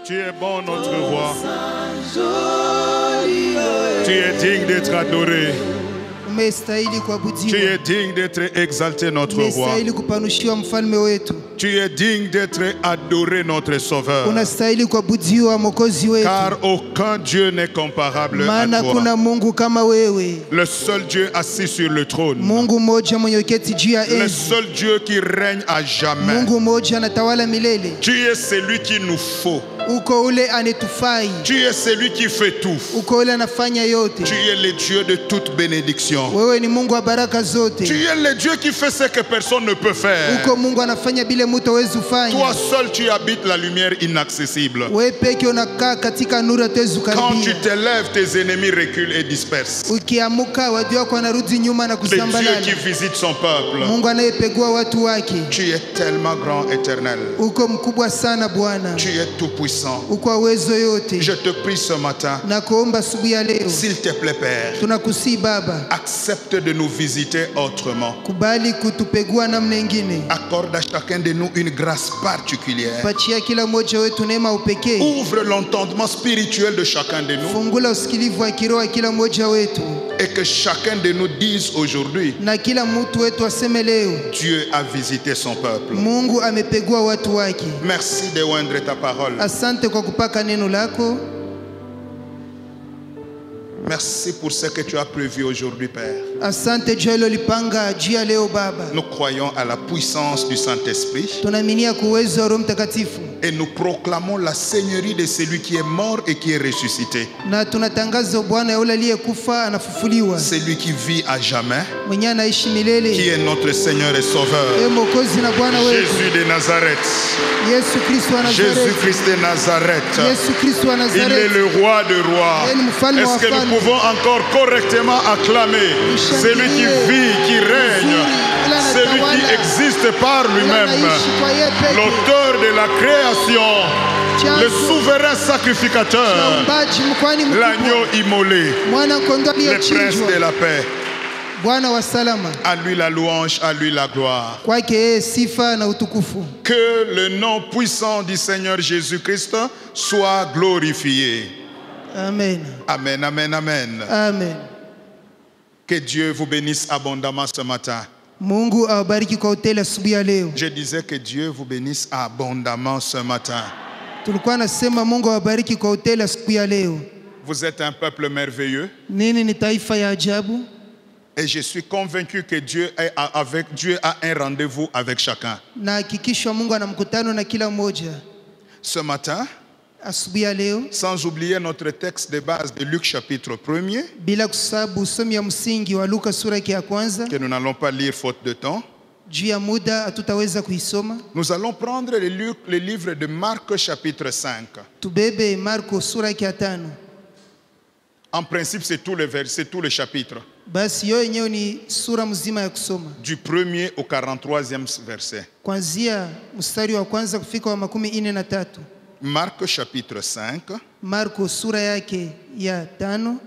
Tu es bon notre roi. Tu es digne d'être adoré. Tu es digne d'être exalté notre roi. Tu es digne d'être adoré notre sauveur. Car aucun Dieu n'est comparable à toi. Le seul Dieu assis sur le trône. Le seul Dieu qui règne à jamais. Tu es celui qu'il nous faut. Tu es celui qui fait tout. Tu es le Dieu de toute bénédiction. Tu es le Dieu qui fait ce que personne ne peut faire. Toi seul tu habites la lumière inaccessible. Quand tu te lèves, tes ennemis reculent et dispersent. Le Dieu qui visite son peuple. Tu es tellement grand, éternel. Tu es tout puissant. Je te prie ce matin, s'il te plaît Père, accepte de nous visiter autrement. Accorde à chacun de nous une grâce particulière. Ouvre l'entendement spirituel de chacun de nous. Et que chacun de nous dise aujourd'hui, Dieu a visité son peuple. Merci de oindre ta parole. Merci pour ce que tu as prévu aujourd'hui, Père. Nous croyons à la puissance du Saint-Esprit. Et nous proclamons la seigneurie de celui qui est mort et qui est ressuscité. Celui qui vit à jamais, qui est notre Seigneur et Sauveur. Jésus de Nazareth. Jésus-Christ de Nazareth. Il est le roi de rois. Est-ce que nous pouvons encore correctement acclamer celui qui vit, qui règne, celui qui existe par lui-même, l'auteur de la création, le souverain sacrificateur, l'agneau immolé, le prince de la paix. À lui la louange, à lui la gloire. Que le nom puissant du Seigneur Jésus-Christ soit glorifié. Amen. Amen, amen, amen. Amen. Que Dieu vous bénisse abondamment ce matin. Je disais que Dieu vous bénisse abondamment ce matin. Vous êtes un peuple merveilleux. Et je suis convaincu que Dieu a un rendez-vous avec chacun. Ce matin, sans oublier notre texte de base de Luc chapitre 1er, que nous n'allons pas lire faute de temps. Nous allons prendre le livre de Marc chapitre 5. En principe, c'est tout le chapitre. Du 1er au 43e verset. Marc chapitre 5,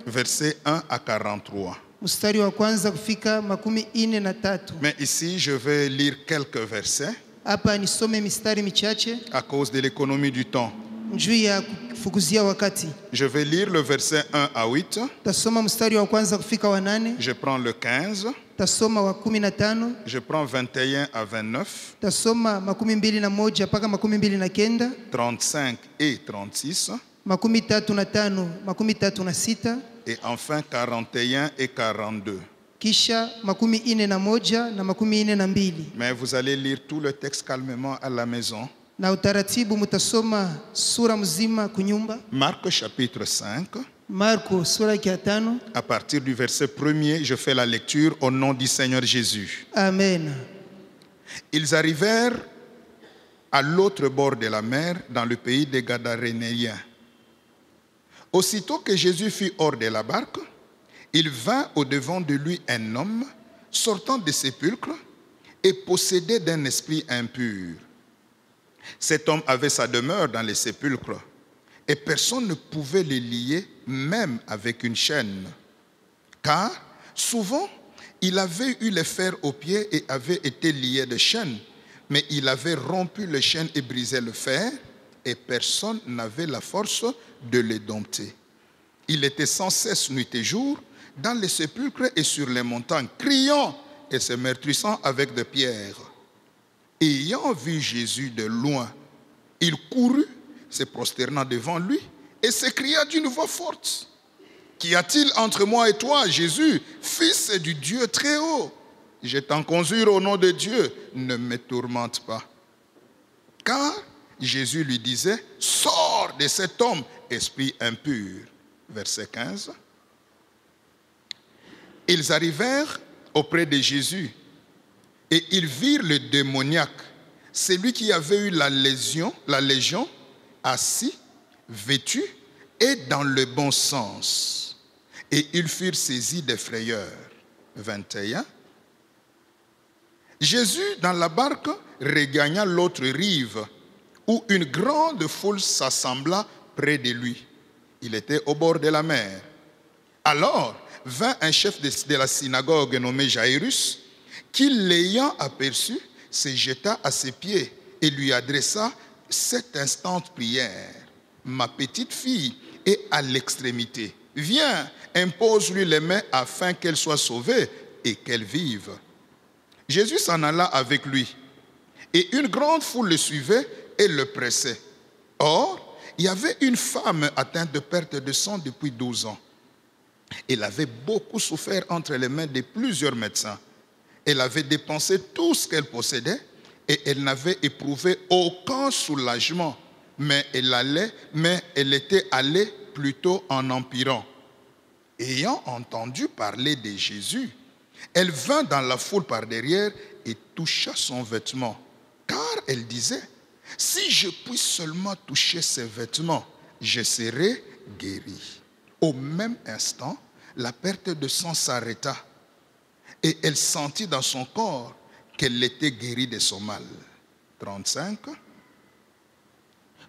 verset 1 à 43. Mais ici, je vais lire quelques versets à cause de l'économie du temps. Je vais lire le verset 1 à 8. Je prends le 15. Je prends 21 à 29. 35 et 36. Et enfin 41 et 42. Mais vous allez lire tout le texte calmement à la maison. Marc chapitre 5. À partir du verset 1er, je fais la lecture au nom du Seigneur Jésus. Amen. Ils arrivèrent à l'autre bord de la mer, dans le pays des Gadarénéens. Aussitôt que Jésus fut hors de la barque, il vint au-devant de lui un homme sortant des sépulcres et possédait d'un esprit impur. Cet homme avait sa demeure dans les sépulcres, et personne ne pouvait le lier, même avec une chaîne. Car souvent, il avait eu les fers aux pieds et avait été lié de chaînes, mais il avait rompu les chaînes et brisé le fer, et personne n'avait la force de les dompter. Il était sans cesse nuit et jour dans les sépulcres et sur les montagnes, criant et se meurtrissant avec des pierres. Ayant vu Jésus de loin, il courut, se prosternant devant lui, et s'écria d'une voix forte: Qu'y a-t-il entre moi et toi, Jésus, fils du Dieu très haut? Je t'en conjure au nom de Dieu, ne me tourmente pas. Car Jésus lui disait: Sors de cet homme, esprit impur. Verset 15. Ils arrivèrent auprès de Jésus et ils virent le démoniaque, celui qui avait eu la légion, assis, vêtu et dans le bon sens. Et ils furent saisis de frayeur. 21. Jésus, dans la barque, regagna l'autre rive, où une grande foule s'assembla près de lui. Il était au bord de la mer. Alors vint un chef de la synagogue nommé Jairus, qui, l'ayant aperçu, se jeta à ses pieds et lui adressa cette instante prière: Ma petite fille est à l'extrémité. Viens, impose-lui les mains afin qu'elle soit sauvée et qu'elle vive. Jésus s'en alla avec lui, et une grande foule le suivait et le pressait. Or, il y avait une femme atteinte de perte de sang depuis 12 ans. Elle avait beaucoup souffert entre les mains de plusieurs médecins. Elle avait dépensé tout ce qu'elle possédait et elle n'avait éprouvé aucun soulagement. Mais elle était allée plutôt en empirant. Ayant entendu parler de Jésus, elle vint dans la foule par derrière et toucha son vêtement. Car elle disait: Si je puis seulement toucher ses vêtements, je serai guérie. Au même instant, la perte de sang s'arrêta et elle sentit dans son corps qu'elle était guérie de son mal. 35.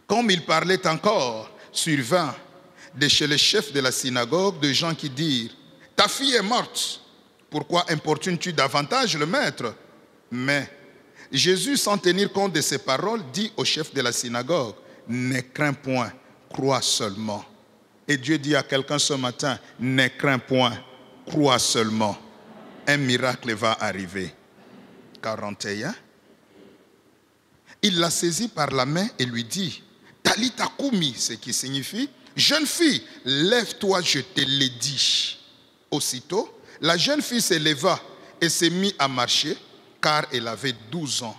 Comme il parlait encore, survint de chez le chef de la synagogue de gens qui dirent: Ta fille est morte, pourquoi importunes-tu davantage le maître? Mais Jésus, sans tenir compte de ces paroles, dit au chef de la synagogue: Ne crains point, crois seulement. Et Dieu dit à quelqu'un ce matin: Ne crains point, crois seulement. Un miracle va arriver. 41. Il la saisit par la main et lui dit: Talita koumi, ce qui signifie: Jeune fille, lève-toi, je te l'ai dit. Aussitôt, la jeune fille se leva et s'est mise à marcher, car elle avait 12 ans.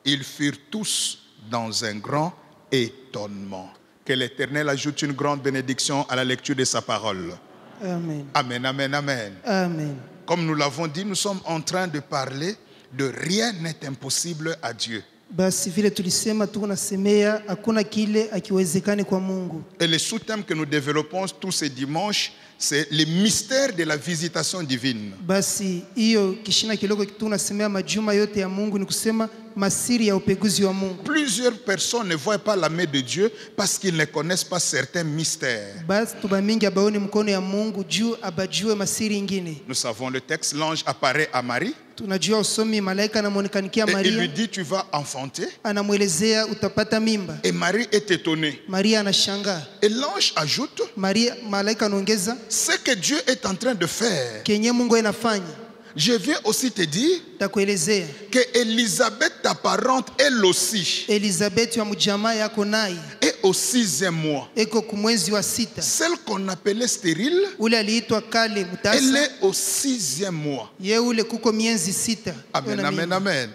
Ils furent tous dans un grand étonnement. Que l'Éternel ajoute une grande bénédiction à la lecture de sa parole. Amen. Amen, amen, amen. Amen. Comme nous l'avons dit, nous sommes en train de parler de rien n'est impossible à Dieu. Basi vile tulisema tunasemea hakuna kile akiwezekani kwa Mungu. Et le sous-thème que nous développons tous ces dimanches, c'est le mystère de la visitation divine. Basi hiyo kishina kiloko tunasemea majuma yote ya Mungu ni kusema masiri ya upeguzi wa Mungu. Plusieurs personnes ne voient pas la main de Dieu parce qu'ils ne connaissent pas certains mystères. Basi tubamingi abaoni mkono ya Mungu juu abajue masiri ingine. Nous savons le texte, l'ange apparaît à Marie. Tunajua usomi malaika anamuonekanikia Et Maria. il lui dit: Tu vas enfanter. Anamuelezea utapata mimba. Et Marie est étonnée. Maria anashangaa. Et l'ange ajoute: Maria malaika anaongeza ce que Dieu est en train de faire. kenye Mungu anafanya. Je viens aussi te dire Takuelezea que Élisabeth, ta parente, elle aussi, Elizabeth wa mjamaa yako naye est au 6e mois. eko kumwezi wa 6. Celle qu'on appelait stérile, Ule aliitwa kale elle mutasa. est au 6e mois. Ye ule kuko miezi 6. Amen, amen, amen.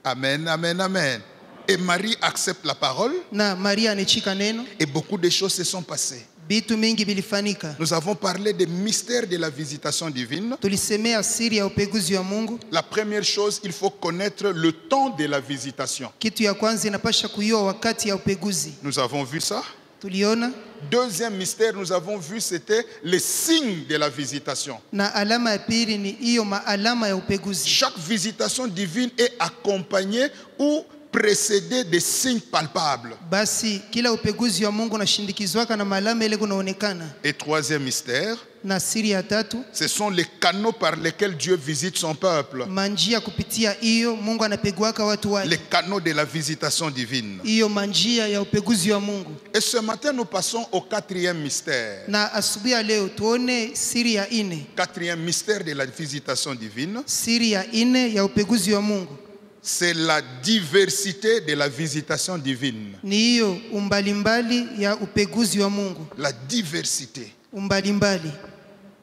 Amen, amen, amen. Et Marie accepte la parole Na Maria anechika neno. et beaucoup de choses se sont passées. Bitu mingi bilifanika. Nous avons parlé des mystères de la visitation divine. Tulisemea siri ya upeguzi wa Mungu. La première chose, il faut connaître le temps de la visitation. Kitu ya kwanza inapasha kujua wakati ya upeguzi. Nous avons vu ça. tuliona. Deuxième mystère, nous avons vu, c'était les signes de la visitation. Na alama ya pili ni hiyo maalama ya upeguzi. Chaque visitation divine est accompagnée ou précédée de signes palpables. Basi kila upeguzi wa Mungu unashindikizwa na maalama ile kunaonekana. Et troisième mystère, na siri ya tatu, ce sont les canaux par lesquels Dieu visite son peuple. Manjia kupitia hiyo Mungu anapeguaka watu wake. Les canaux de la visitation divine. Hiyo manjia ya upeguzi wa Mungu. Et ce matin nous passons au quatrième mystère. Na asubuhi ya leo tuone siri ya ine. Quatrième mystère de la visitation divine. Siri ya ine ya upeguzi wa Mungu. C'est la diversité de la visitation divine. Ni hiyo umbalimbali ya upeguzi wa Mungu. La diversité. Umbalimbali.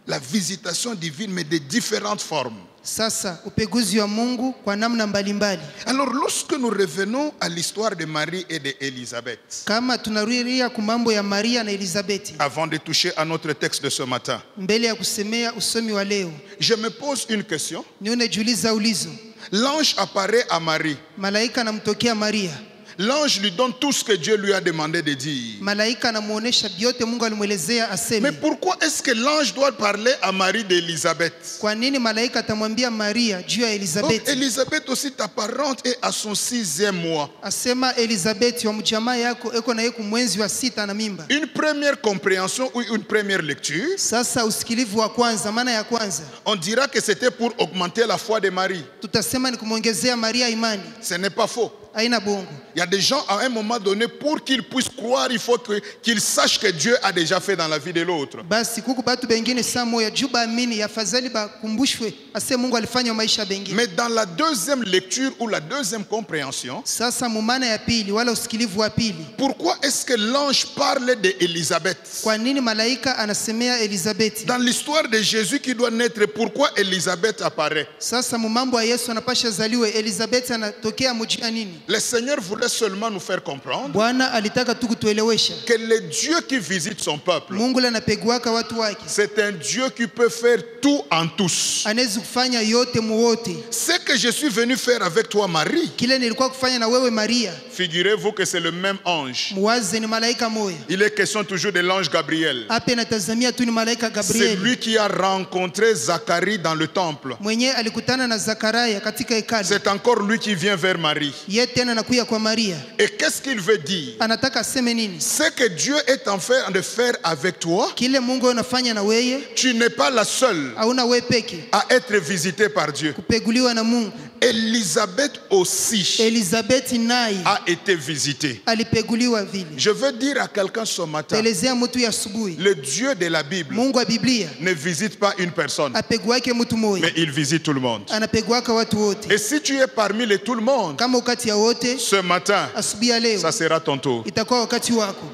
La visitation divine, mais de différentes formes. Sasa upeguzi wa Mungu kwa namna mbalimbali. Alors lorsque nous revenons à l'histoire de Marie et d'Élisabeth, kama tunarudia kumambo ya Maria na Elizabeth, avant de toucher à notre texte de ce matin, mbele ya kusemea usomi wa leo, je me pose une question. Niuliza ulizo. L'ange apparaît à Marie. Malaika anamtokea Maria. L'ange lui donne tout ce que Dieu lui a demandé de dire. Malaika anamuonesha vyote Mungu alimwelezea aseme. Mais pourquoi est-ce que l'ange doit parler à Marie d'Élisabeth? Kwa nini malaika atamwambia Maria juu ya Elizabeth? Donc Élisabeth aussi t'apparente et à son 6e mois. Asema Elizabeth wa mjamaa yako eko na yeko mwenzi wa 6 na mimba. Une première compréhension ou une première lecture. Sasa usikilivu wa kwanza, maana ya kwanza. On dira que c'était pour augmenter la foi de Marie. Tutasema ni kumongezea Maria imani. Ce n'est pas faux. Haina bongo. Il y a des gens à un moment donné, pour qu'ils puissent croire, il faut qu'ils sachent que Dieu a déjà fait dans la vie de l'autre. Basi kuku batu bengine saa moya juba amini ya fadhali bakumbushwe ase Mungu alifanya maisha bengine. Mais dans la deuxième lecture ou la deuxième compréhension, sasa mumana ya pili wala usikilivu wa pili, pourquoi est-ce que l'ange parle d'Élisabeth? Kwa nini malaika anasemea Elizabeth? Dans l'histoire de Jésus qui doit naître, pourquoi Élisabeth apparaît? Sasa mumambo ya Yesu anapasha zaliwe, Elizabeth anatokea mujia nini? Le Seigneur voulait seulement nous faire comprendre Bwana alitaka tu kutuelewesha que le Dieu qui visite son peuple, Mungu anapeguaka watu wake. C'est un Dieu qui peut faire tout en tous. Anaweza kufanya yote muwote. Ce que je suis venu faire avec toi, Marie, kile nilikuwa kufanya na wewe Maria, figurez-vous que c'est le même ange. Muwaze ni malaika moya. Il est question toujours de l'ange Gabriel. Hapa natazamia tu ni malaika Gabriel. C'est lui qui a rencontré Zacharie dans le temple. Mwenye alikutana na Zakaria katika hekalu. C'est encore lui qui vient vers Marie. Yeye tena anakuja kwa Maria. Et qu'est-ce qu'il veut dire? Anataka aseme nini? Ce que Dieu est en train de faire avec toi, kile Mungu anafanya na wewe, tu n'es pas la seule hauna wewe peke à être visitée par Dieu. Kupeguliwa na Mungu. Élisabeth aussi Elizabeth naye a été visitée. Alipeguliwa vile. Je veux dire à quelqu'un ce matin, Elezea mtu ya asubuhi, le Dieu de la Bible Mungu wa Biblia ne visite pas une personne, apeguake mtu moja, mais il visite tout le monde. Anapeguaka watu wote. Et si tu es parmi les tout le monde, kama ukati ya wote, ce matin, asubuhi ya leo, ça sera ton tour. Itakuwa wakati wako.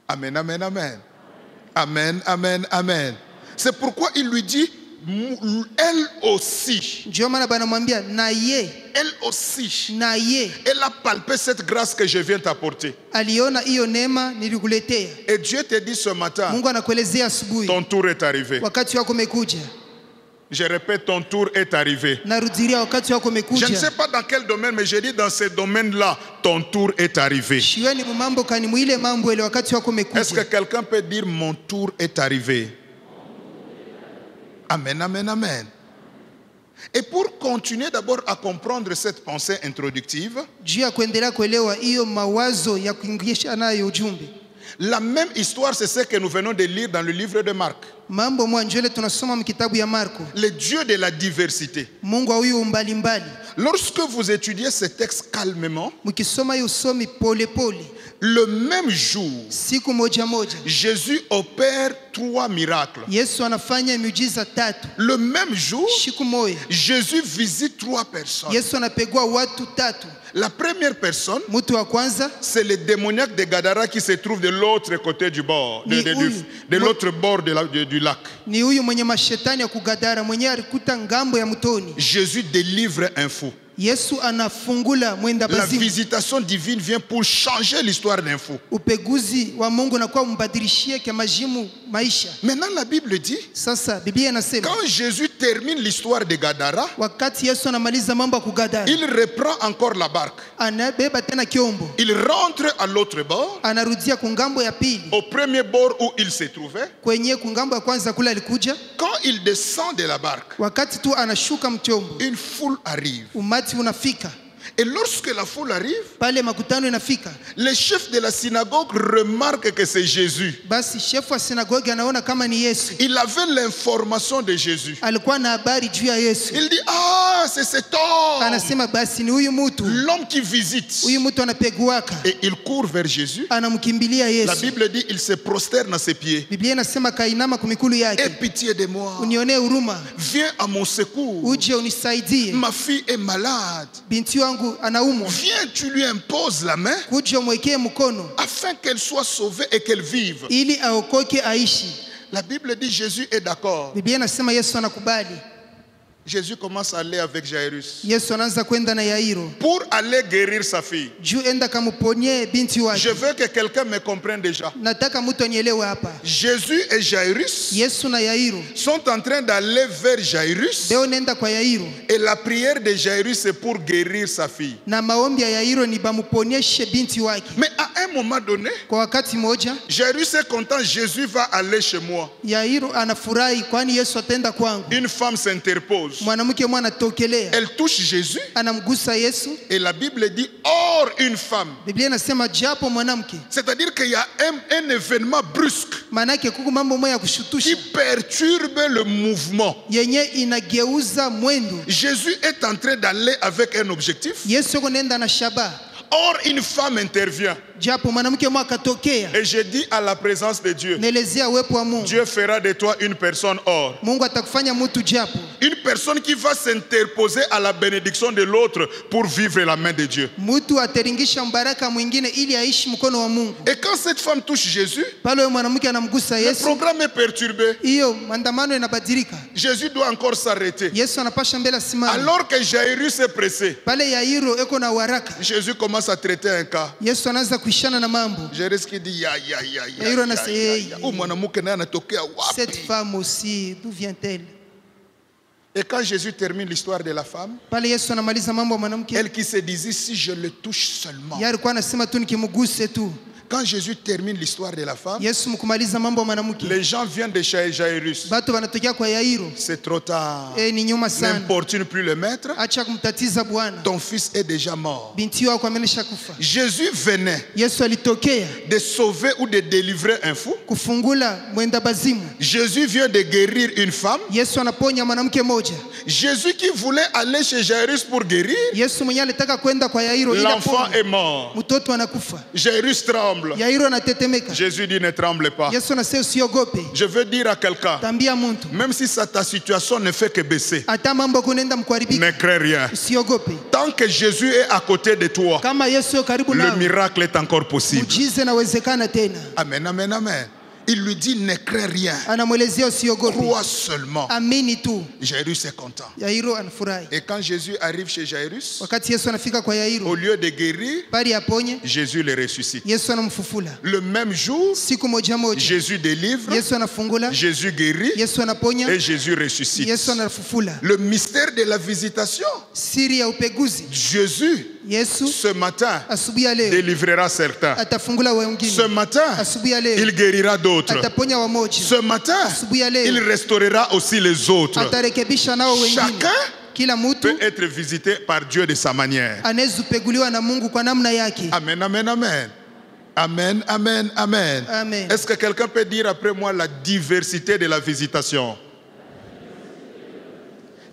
Amen, amen, amen. Amen, amen, amen. C'est pourquoi il lui dit, elle aussi. Ndio maana banamwambia na ye. Elle aussi. Na ye. Elle a palpé cette grâce que je viens t'apporter. Aliona hiyo neema nilikuletea. Et Dieu te dit ce matin, Mungu anakuelezea asubuhi, ton tour est arrivé. Wakati wako umekuja. Je répète, ton tour est arrivé. Narudilia, wakati wako umekuja. Je ne sais pas dans quel domaine, mais je dis dans ce domaine-là, ton tour est arrivé. Shiweni mumambo kani muile mambo ile wakati wako umekuja. Est-ce que quelqu'un peut dire mon tour est arrivé? Amen, amen, amen. Et pour continuer d'abord à comprendre cette pensée introductive, la même histoire, c'est ce que nous venons de lire dans le livre de Marc. Le Dieu de la diversité. Lorsque vous étudiez ce texte calmement, le même jour, Jésus opère 3 miracles. Le même jour, Jésus visite 3 personnes. La première personne, c'est le démoniaque de Gadara qui se trouve de l'autre côté du bord, de l'autre bord du lac. Jésus délivre un fou. La visitation divine vient pour changer l'histoire d'un fou. maisha. Maintenant la Bible dit, Sasa Biblia inasema quand Jésus termine l'histoire de Gadara, wakati Yesu anamaliza mambo ya kugadara, il reprend encore la barque. anabeba tena kiombo, Il rentre à l'autre bord, anarudia kungambo ya pili, au premier bord où il se trouvait. kwenye kungambo ya kwanza kule alikuja. Quand il descend de la barque, Wakati tu anashuka mchombo, une foule arrive. umati unafika. Et lorsque la foule arrive, Pale makutano inafika, les chefs de la synagogue remarquent que c'est Jésus. basi shefu wa sinagogi anaona kama ni Yesu. Il avait l'information de Jésus. Alikuwa na habari juu ya Yesu. Il dit, ah, c'est cet homme, Anasema basi ni huyu mtu, l'homme qui visite. huyu mtu anapeguaka. Et il court vers Jésus. Anamkimbilia La Yesu. Bible dit, il se prosterne à ses pieds. Biblia inasema kainama kumikulu Aie yake, pitié de moi. unionee huruma, Viens à mon secours. uje unisaidie, Ma fille est malade. binti wangu anaumwa, Viens, tu lui imposes la main uje umwekee mkono afin qu'elle soit sauvée et qu'elle vive. ili aokoke aishi. La Bible dit, Jésus est d'accord. Biblia inasema Yesu anakubali. Jésus commence à aller avec Jairus Yesu anaanza kwenda na Yairo pour aller guérir sa fille. juu enda kamuponye binti Je wake. veux que quelqu'un me comprenne déjà. Nataka mtu anielewe hapa. Jésus et Jairus Yesu na Yairo sont en train d'aller vers Jairus leo nenda kwa Yairo, et la prière de Jairus c'est pour guérir sa fille. na maombi ya Yairo ni bamuponyeshe binti wake. Mais à un moment donné, Kwa wakati moja Jairus est content, Jésus va aller chez moi. Yairo anafurahi, kwani Yesu atenda kwangu. Une femme s'interpose. Mwanamke mwana anatokelea, Elle touche Jésus anamgusa Yesu. et la Bible dit or une femme. Biblia inasema japo mwanamke, C'est-à-dire qu'il y a un événement brusque maana yake kuku mambo moja ya qui kushutusha perturbe le mouvement. yenye inageuza mwendo. Jésus est en train d'aller avec un objectif. Yesu yuko nenda na shaba, Or une femme intervient. japo mwanamke mmoja akatokea. Et je dis à la présence de Dieu, Naelezea uwepo wa Mungu. Dieu fera de toi une personne or. Mungu atakufanya mtu japo, Une personne qui va s'interposer à la bénédiction de l'autre pour vivre la main de Dieu. mtu ataringisha mbaraka mwingine ili aishi mkono wa Mungu. Et quand cette femme touche Jésus, Pale huyo mwanamke anamgusa le Yesu, programme est perturbé. hiyo maandamano yanabadilika. Jésus doit encore s'arrêter. Yesu anapasha mbele asimame. Alors que Jairus est pressé, Pale Yairo eko na waraka, Jésus commence à traiter un cas. Yesu anaanza kuishana na mambo. Jairus qui dit ya ya ya ya. Yairo anasema Huyu mwanamke naye anatokea cette wapi? femme aussi, d'où vient-elle? Et quand Jésus termine l'histoire de la femme, Pale Yesu anamaliza mambo ya mwanamke, elle qui se disait si je le touche seulement. yeye alikuwa anasema tu nikimguse tu. Quand Jésus termine l'histoire de la femme, Yesu mkumaliza mambo ya mwanamke, les gens viennent de chez Jairus. batu wanatokea kwa Yairo. C'est trop tard. Ni nyuma sana, N'importune plus le maître. acha kumtatiza Bwana, Ton fils est déjà mort. binti wako amesha kufa. Jésus venait Yesu alitokea de sauver ou de délivrer un fou. kufungula mwenda bazimu. Jésus vient de guérir une femme. Yesu anaponya mwanamke moja. Jésus qui voulait aller chez Jairus pour guérir, Yesu mwenyewe alitaka kwenda kwa Yairo ili l'enfant aponye. est mort. Mtoto anakufa. Jairus tremble. Yairo anatetemeka. Jésus dit ne tremble pas. Yesu anasema usiogope. Je veux dire à quelqu'un, Tambia mtu, même si ta situation ne fait que baisser, hata mambo kunaenda mkuharibika, ne crains rien. usiogope. Tant que Jésus est à côté de toi, Kama Yesu yuko karibu le nawe, miracle est encore possible. muujiza inawezekana tena. Amen, amen, amen. Il lui dit ne crains rien. Anamwelezea usiogope, Crois seulement. amini tu. Jairus est content. Yairo anafurahi. Et quand Jésus arrive chez Jairus, Wakati Yesu anafika kwa au Yairo, lieu de guérir, bali aponye, Jésus le ressuscite. Yesu anamfufula. Le même jour, Siku moja moja, Jésus délivre, Yesu anafungula, Jésus guérit Yesu anaponya, et Jésus ressuscite. Yesu anafufula. Le mystère de la visitation. Siri ya upeguzi, Jésus, Yesu ce matin, asubuhi ya leo délivrera certains. atafungula Ce wengine. matin, Asubuhi ya leo il guérira d'autres. ataponya wamoja. Ce matin, Asubuhi ya il leo restaurera aussi les autres. atarekebisha nao wengine. Chacun Kila mtu peut être visité par Dieu de sa manière. anaweza kupeguliwa na Mungu kwa namna yake. Amen, amen, amen. Amen, amen, amen. Amen. Est-ce que quelqu'un peut dire après moi la diversité de la visitation?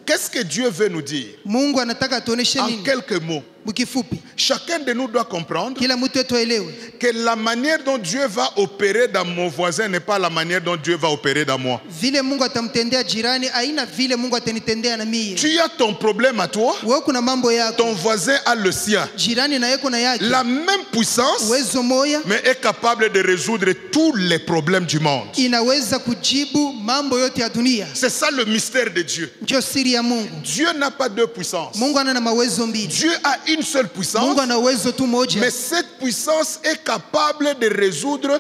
Qu'est-ce que Dieu veut nous dire? Mungu anataka atuoneshe En nini? quelques mots, Mkifupi, chacun de nous doit comprendre kila mtu wetu aelewe que la manière dont Dieu va opérer dans mon voisin n'est pas la manière dont Dieu va opérer dans moi. vile Mungu atamtendea jirani aina vile Mungu atanitendea na mie. Tu as ton problème à toi, Wewe kuna mambo yako, ton voisin a le sien. jirani na yeye kuna yake. La même puissance, Uwezo moya mais est capable de résoudre tous les problèmes du monde. inaweza kujibu mambo yote ya dunia. C'est ça le mystère de Dieu. Ndio siri ya Mungu. Dieu n'a pas deux puissances. Mungu ana na mawezo mbili. Dieu a une seule puissance, Mungu ana uwezo tu moja, mais cette puissance est capable de résoudre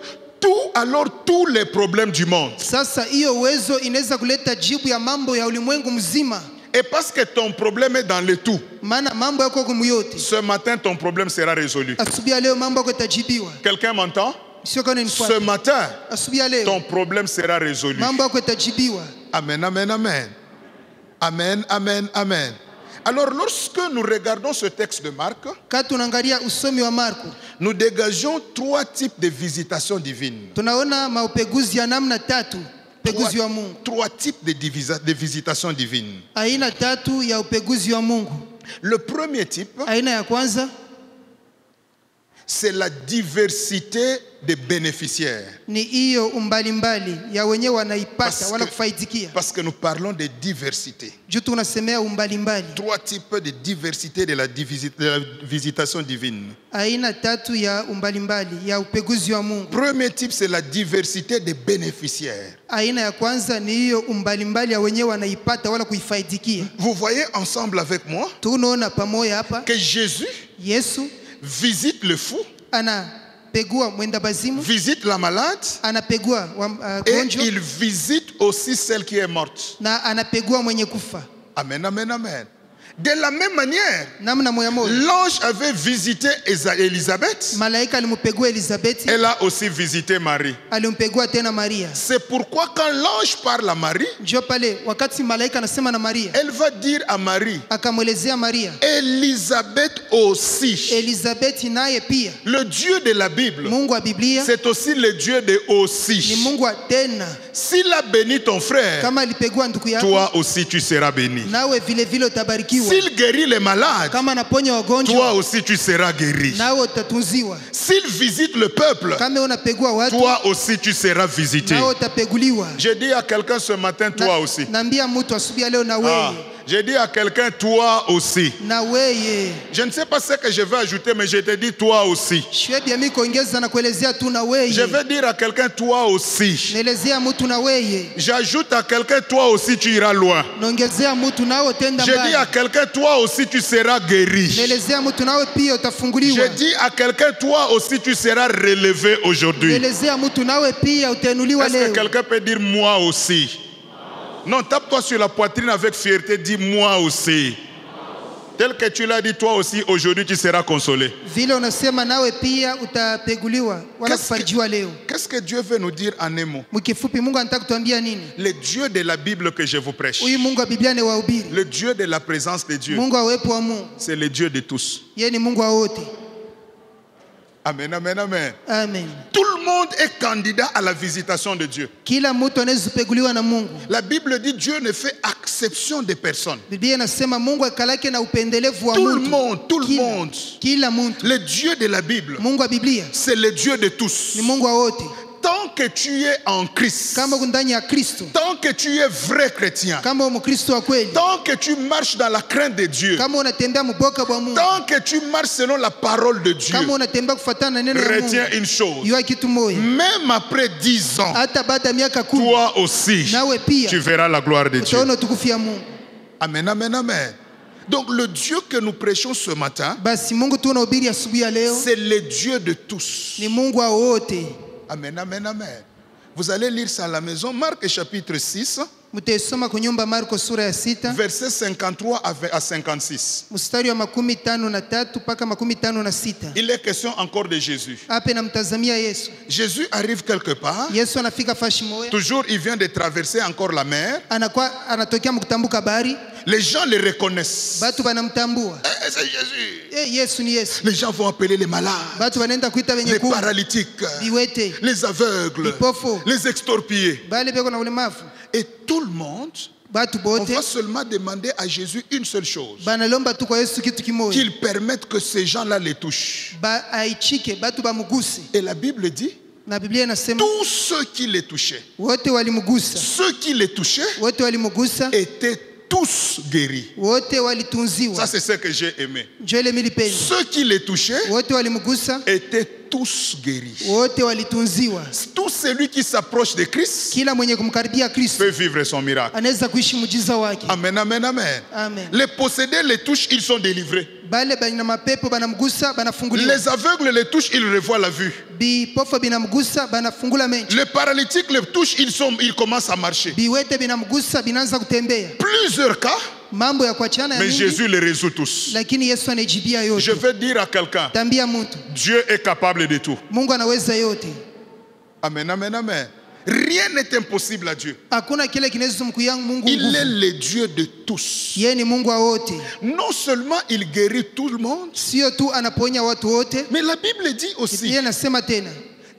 alors tous les problèmes du monde. Sasa hiyo uwezo inaweza kuleta jibu ya mambo ya ulimwengu mzima. Et parce que ton problème est dans le tout, Maana mambo yako kumyote. ce matin ton problème sera résolu. Asubuhi ya leo mambo yako yatajibiwa. Quelqu'un m'entend? Sio kana nifuate. Ce matin, Asubuhi ya leo ton problème sera résolu. mambo yako yatajibiwa. Amen, amen, amen. Amen, amen, amen. Alors, lorsque nous regardons ce texte de Marc, Kati tunaangalia usomi wa Marko, nous dégageons 3 types de visitations divines. tunaona maupeguzi ya namna tatu, upeguzi wa Mungu. 3 types de visitations divines. Aina tatu ya upeguzi wa Mungu. Le premier type, Aina ya kwanza c'est la diversité des bénéficiaires. ni hiyo umbalimbali ya wenyewe wanaipata wala kufaidikia. Parce que nous parlons de diversité. Juu tunasemea umbalimbali. 3 types de diversité de la visitation divine. Aina tatu ya umbalimbali ya upeguzi wa Mungu. Premier type, c'est la diversité des bénéficiaires. Aina ya kwanza ni hiyo umbalimbali ya wenyewe wanaipata wala kuifaidikia. Vous voyez ensemble avec moi Tunaona pamoja hapa que Jésus Yesu visite le fou, anapegua mwenda bazimu, visite la malade, anapegua et gonjwa il visite aussi celle qui est morte. na anapegua mwenye kufa. Amen, amen, amen. De la même manière, Namna moya moja l'ange avait visité Élisabeth. malaika alimpegua Elizabeti, Elle a aussi visité Marie. alimpegua tena Maria. C'est pourquoi quand l'ange parle à Marie, Ndio pale wakati malaika anasema na Maria, elle va dire à Marie, akamwelezea Maria, Élisabeth aussi. Elizabeti naye pia Le Dieu de la Bible, Mungu wa Biblia c'est aussi le Dieu de ni aussi. Mungu wa tena. S'il a béni ton frère, Kama alipegua ndugu yako, toi aussi tu seras béni. nawe vile vile utabarikiwa. S'il guérit les malades, Kama anaponya toi wagonjwa, aussi tu seras guéri. nawe utatunziwa. S'il visite le peuple, Kama unapegua watu, toi aussi tu seras visité. nawe utapeguliwa. Je dis à quelqu'un ce matin, toi aussi. Naambia mtu asubuhi ya leo na Ah, wewe, je dis à quelqu'un, toi aussi. na wewe. Je ne sais pas ce que je vais ajouter, mais je te dis, toi aussi. Shwedi ya mimi kuongeza na kuelezea tu na wewe. Je vais dire à quelqu'un, toi aussi. Naelezea mtu na wewe. J'ajoute à quelqu'un, toi aussi tu iras loin. Naongezea mtu nao tenda Je dis mbali. à quelqu'un, toi aussi tu seras guéri. Naelezea mtu nao pia utafunguliwa. Je dis à quelqu'un, toi aussi tu seras relevé aujourd'hui. Naelezea mtu nawe pia utainuliwa Est-ce que leo. quelqu'un peut dire moi aussi? Non, tape-toi sur la poitrine avec fierté, dis moi aussi. Tel que tu l'as dit, toi aussi, aujourd'hui tu seras consolé. Vile unasema nawe pia utapeguliwa wala kufarijiwa leo. Qu'est-ce que Dieu veut nous dire en un mot? Mkifupi Mungu anataka kutuambia nini? Le Dieu de la Bible que je vous prêche, Huyu Mungu wa Biblia ni wahubiri. le Dieu de la présence de Dieu, Mungu wa uwepo wa Mungu. c'est le Dieu de tous. Yeye ni Mungu wa wote. Amen, amen, amen. Amen. Tout le monde est candidat à la visitation de Dieu. Kila mtu anaweza kupeguliwa na Mungu. La Bible dit Dieu ne fait exception de personne. Biblia inasema Mungu akalake na upendelevu wa Tout le mtu. monde, tout le monde. Kila mtu. Le Dieu de la Bible, Mungu wa Biblia c'est le Dieu de tous. ni Mungu wa wote. Tant que tu es en Christ, Kama uko ndani ya Kristo, tant que tu es vrai chrétien, kama uko Mkristo wa kweli, tant que tu marches dans la crainte de Dieu, kama unatembea mboka bwa Mungu, tant que tu marches selon la parole de Dieu, kama unatembea kufuatana na neno la Mungu, retiens une chose. yua kitu moja. Même après 10 ans, Hata baada ya miaka 10, toi aussi, nawe pia tu verras la gloire de Dieu. utaona utukufu ya Mungu. Amen, amen, amen. Donc le Dieu que nous prêchons ce matin, Basi Mungu tunahubiri asubuhi ya leo c'est le Dieu de tous. ni Mungu wa wote. Amen, amen, amen. Vous allez lire ça à la maison, Marc chapitre 6, Mtaisoma kwa nyumba Marko sura ya 6, versets 53 à 56. mstari wa 53 mpaka 56. Il est question encore de Jésus. Hapa namtazamia Yesu. Jésus arrive quelque part. Yesu anafika fashi moja. Toujours, il vient de traverser encore la mer. Anatokea mkutambuka bahari. Les gens le reconnaissent. Batu banamtambua. C'est Jésus. Yesu ni Yesu. Les gens vont appeler les malades, Batu wanaenda kuita wenye les kufa, paralytiques, viwete, les aveugles, vipofu, les extorpillés. bale beko na ulemavu. Et tout le monde, Batu on bote va seulement demander à Jésus une seule chose. banalomba tu kwa Yesu kitu kimoja. Qu'il permette que ces gens-là les touchent. Aichike batu bamuguse. Et la Bible dit, Na Biblia inasema tous ceux qui les touchaient, wote walimugusa. ceux qui les touchaient Wote walimugusa. étaient tous guéris. Wote Ça, walitunziwa. c'est ce que j'ai aimé. Njoo ile milipenda. Ceux qui les touchaient Wote walimugusa. étaient tous guéris. Wote walitunziwa. Tout celui qui s'approche de Christ Kila mwenye kumkaribia Kristo peut vivre son miracle. anaweza kuishi muujiza wake. Amen, amen, amen. Amen. Les possédés les touchent, ils sont délivrés. Bale bana mapepo banamgusa banafunguliwa. Les aveugles les touchent, ils revoient la vue. Bipofu binamgusa banafungula macho. Les paralytiques les touchent, ils commencent à marcher. Biwete binamgusa binaanza kutembea. Plusieurs cas. Mambo ya kuachana ya Mais mingi, Jésus les résout tous. lakini Yesu anajibia yote. Je vais dire à quelqu'un, Tambia mtu, Dieu est capable de tout. Mungu anaweza yote. Amen, amen, amen. Rien n'est impossible à Dieu. Hakuna kile kinaweza kumkuia Mungu Il nguvu. est le Dieu de tous. Yeye ni Mungu wa wote. Non seulement il guérit tout le monde, Sio tu anaponya watu wote, mais la Bible dit aussi yeye anasema tena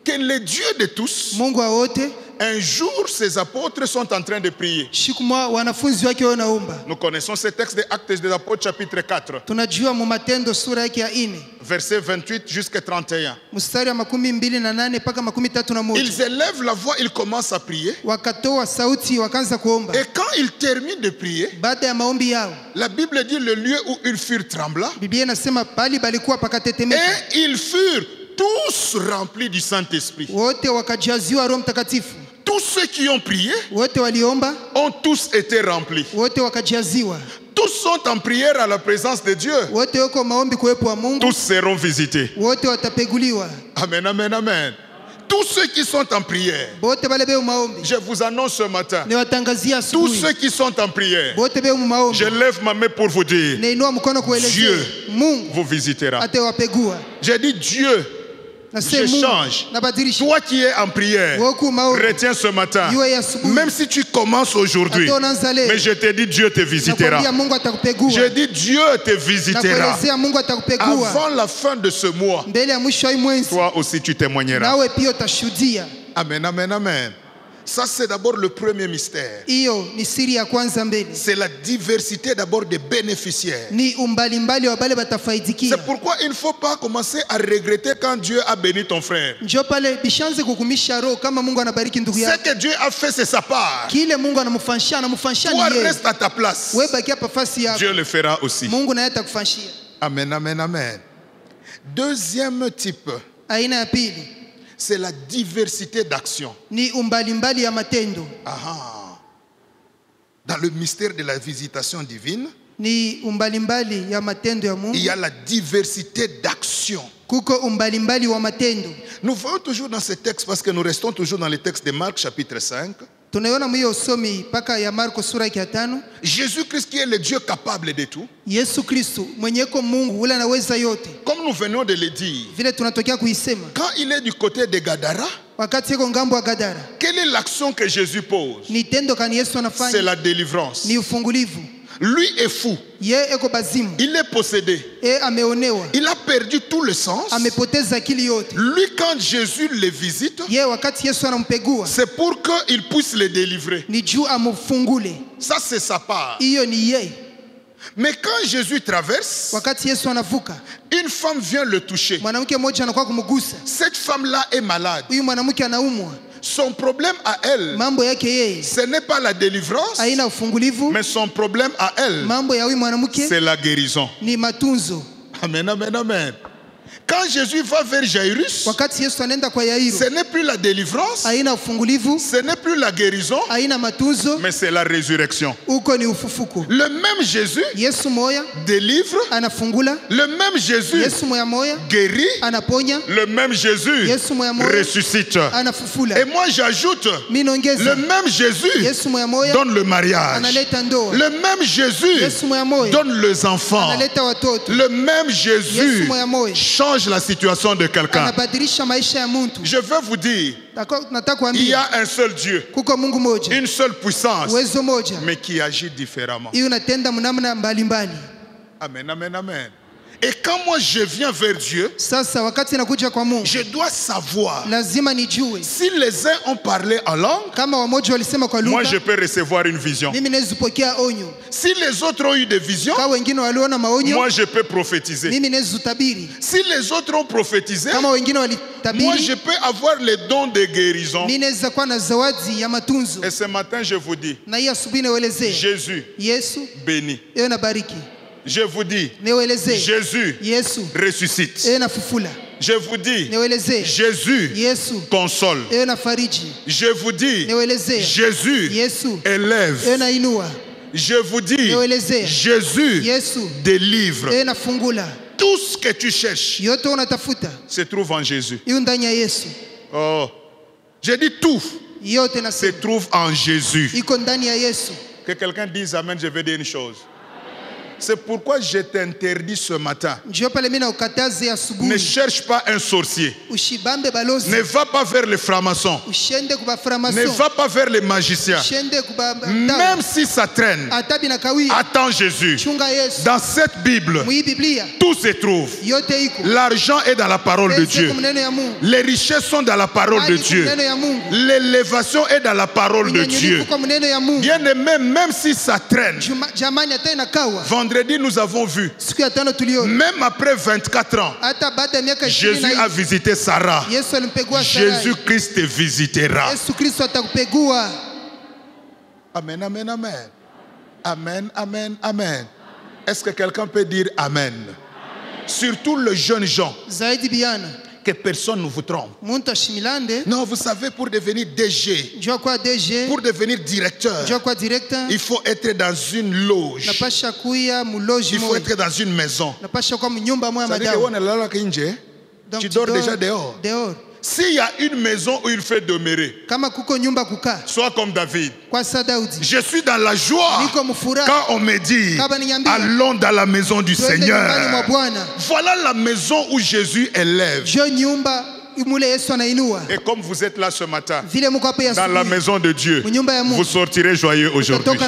que le Dieu de tous, Mungu wa wote. un jour ses apôtres sont en train de prier. Siku moja wanafunzi wake wanaomba. Nous connaissons ce texte des Actes des Apôtres chapitre 4, Tunajua mu Matendo sura yake ya 4 versets 28 jusqu'à 31. mstari wa 28 mpaka 31. Ils élèvent la voix, ils commencent à prier. Wakatoa sauti wakaanza kuomba. Et quand ils terminent de prier, Baada ya maombi yao, la Bible dit le lieu où ils furent trembla. Biblia inasema pali balikuwa pakatetemeka. Et ils furent tous remplis du Saint-Esprit. Wote wakajaziwa Roho Mtakatifu. Tous ceux qui ont prié Wote waliomba, ont tous été remplis. wote wakajaziwa. Tous sont en prière à la présence de Dieu. Wote wako maombi kuwepo wa Mungu. Tous seront visités. Wote watapeguliwa. Amen, amen, amen. Tous ceux qui sont en prière, Wote bale beo maombi. je vous annonce ce matin, Niwatangazia tous asubuhi. ceux qui sont en prière, Wote beo maombi. je lève ma main pour vous dire, Nainua mkono kuelezea. Dieu Mungu vous visitera. atawapegua. J'ai dit Dieu, Nasema je Mungu change. nabadilisha. Toi qui es en prière, Woku maombi. retiens ce matin, Iwe ya asubuhi. même si tu commences aujourd'hui, Hata unaanza leo. mais je te dis Dieu te visitera. Nakwambia Mungu atakupegua. Je dis Dieu te visitera. Nakuelezea Mungu atakupegua. Avant la fin de ce mois, Mbele ya mwisho wa hii mwezi. toi aussi tu témoigneras. Nawe pia utashuhudia. Amen, amen, amen. Ça c'est d'abord le premier mystère. Hiyo ni siri ya kwanza mbele. C'est la diversité d'abord des bénéficiaires. Ni umbalimbali wa bale batafaidikia. C'est pourquoi il ne faut pas commencer à regretter quand Dieu a béni ton frère. Njoo pale bishanze kukumisha roho kama Mungu anabariki ndugu Ce yako. que Dieu a fait, c'est sa part. Kile Mungu anamfanyia Toi, ni yeye. reste à ta place. Wewe baki hapa fasi yako. Dieu le fera aussi. Mungu naye atakufanyia. Amen, amen, amen. Deuxième type, Aina ya pili c'est la diversité d'action. ni umbalimbali ya matendo. Ah. Dans le mystère de la visitation divine, Ni umbalimbali ya matendo ya il Mungu. y a la diversité d'action. Kuko umbalimbali wa matendo. Nous voyons toujours dans ce texte, parce que nous restons toujours dans le texte de Marc chapitre 5, Tunaiona mwiyo usomi paka ya Marko sura ya 5. Jésus-Christ qui est le Dieu capable de tout. Yesu Kristo mwenyeko Mungu ule anaweza yote. Comme nous venons de le dire, Vile tunatokea kuisema. quand il est du côté de Gadara, Wakati yeko ngambo wa Gadara. quelle est l'action que Jésus pose? Ni tendo kani Yesu C'est anafanya. la délivrance. Ni ufungulivu. Lui est fou, Ye eko bazimu. il est possédé, Ameonewa. il a perdu tout le sens. Amepoteza akili yote. Lui, quand Jésus le visite, Ye wakati Yesu anampegua. c'est pour qu'il puisse le délivrer. Ni juu amufungule. Ça, c'est sa part. Hiyo ni ye. Mais quand Jésus traverse, Wakati Yesu anavuka, une femme vient le toucher. mwanamke mmoja anakuwa kumgusa. Cette femme-là est malade. Huyu mwanamke anaumwa. Son problème à elle, Mambo yake yeye ce n'est pas la délivrance, haina ufungulivu. mais son problème à elle, Mambo ya huyu mwanamke c'est la guérison. ni matunzo. Amen, amen, amen. Quand Jésus va vers Jairus, Wakati Yesu anaenda kwa Yairo, ce n'est plus la délivrance, haina ufungulivu, ce n'est plus la guérison, haina matunzo, mais c'est la résurrection. uko ni ufufuko. Le même Jésus Yesu moya délivre, anafungula, le même Jésus Yesu moya moya guérit, anaponya, le même Jésus Yesu moya moya ressuscite. anafufula. Et moi j'ajoute, Mimi le naongeza même Jésus Yesu moya moya donne le mariage. analeta ndoa. Le même Jésus Yesu moya moya donne les enfants. analeta watoto. Le même Yesu Jésus moya moya change la situation de quelqu'un. anabadilisha maisha ya mtu. Je veux vous dire, Nataka il y kuambia a un seul Dieu, kuko Mungu moja, une seule puissance, uwezo moja, mais qui agit différemment. hiyo inatenda mnamna mbalimbali. Amen, amen, amen. Et quand moi je viens vers Dieu, Sasa wakati nakuja kwa Mungu, je dois savoir lazima nijue si les uns ont parlé en langue, kama wamoja walisema kwa moi je lugha, peux recevoir une vision. mimi naweza kupokea onyo. Si les autres ont eu des visions, Kama wengine waliona maonyo, moi je peux prophétiser. mimi naweza kutabiri. Si les autres ont prophétisé, Kama wengine moi je walitabiri, peux avoir les dons de guérison. mimi naweza kuwa na zawadi ya matunzo. Et ce matin je vous dis, Na hii asubuhi niwaelezee Jésus Yesu bénit. yeye nabariki. Je vous dis, Niwaelezee Jésus Yesu ressuscite. yeye nafufula. Je vous dis, Niwaelezee Jésus Yesu console. yeye nafariji. Je vous dis, Niwaelezee Jésus Yesu élève. yeye nainua. Je vous dis, Jésus délivre. Tout ce que tu cherches se trouve en Jésus. Oh, j'ai dit tout se trouve en Jésus. Que quelqu'un dise Amen, je vais dire une chose. C'est pourquoi je t'interdis ce matin. Ne cherche pas un sorcier. Ne va pas vers les francs-maçons. Ne va pas vers les magiciens. Même si ça traîne, attends Jésus. Dans cette Bible, tout se trouve. L'argent est dans la parole de Dieu. Les richesses sont dans la parole de Dieu. L'élévation est dans la parole de Dieu. Bien aimé, même si ça traîne, vendredi, nous avons vu, même après 24 ans, Jésus a visité Sarah. Jésus-Christ te visitera. Amen, amen, amen. Amen, amen, amen. Est-ce que quelqu'un peut dire Amen? Surtout les jeunes gens. Que personne ne vous trompe. Non, vous savez, pour devenir DG, pour devenir directeur, il faut être dans une loge. Il faut être dans une maison. Tu dors déjà dehors. S'il y a une maison où il fait demeurer, sois comme David. Je suis dans la joie quand on me dit allons dans la maison du Seigneur. Voilà la maison où Jésus élève. Et comme vous êtes là ce matin, dans la maison de Dieu, vous sortirez joyeux aujourd'hui.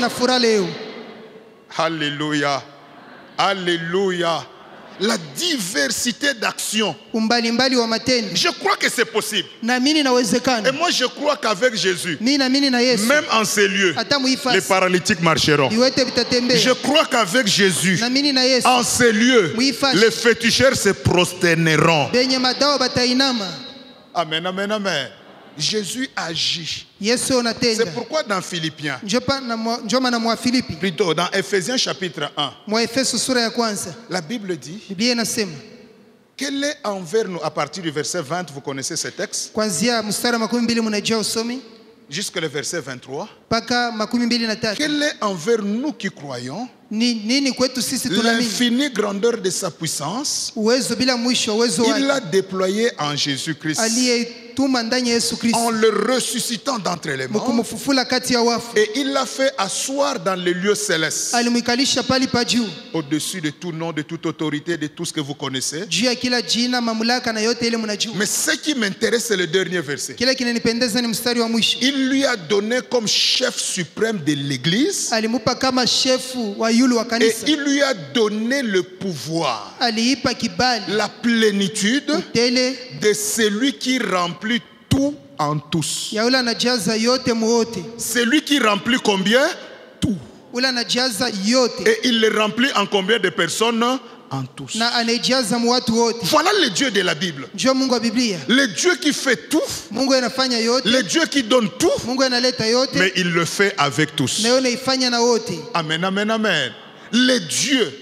Alléluia. Alléluia. La diversité d'actions. Je crois que c'est possible. Et moi je crois qu'avec Jésus, même en ces lieux, les paralytiques marcheront. Je crois qu'avec Jésus, en ces lieux, les féticheurs se prosterneront. Amen, amen, amen. Jésus agit. C'est pourquoi dans Philippiens, plutôt dans Ephésiens chapitre 1, la Bible dit, quel est envers nous, à partir du verset 20, vous connaissez ce texte, jusqu'au verset 23, quel est envers nous qui croyons l'infinie grandeur de sa puissance, il l'a déployé en Jésus-Christ, en le ressuscitant d'entre les morts, et il l'a fait asseoir dans les lieux célestes, au-dessus de tout nom, de toute autorité, de tout ce que vous connaissez. Mais ce qui m'intéresse, c'est le dernier verset. Il lui a donné comme chef suprême de l'Église, et il lui a donné le pouvoir, la plénitude de celui qui remplit tout en tous. Celui qui remplit combien? Tout. Et il le remplit en combien de personnes? En tous. Voilà le Dieu de la Bible. Le Dieu qui fait tout. Le Dieu qui donne tout. Mais il le fait avec tous. Amen, amen, amen. Le Dieu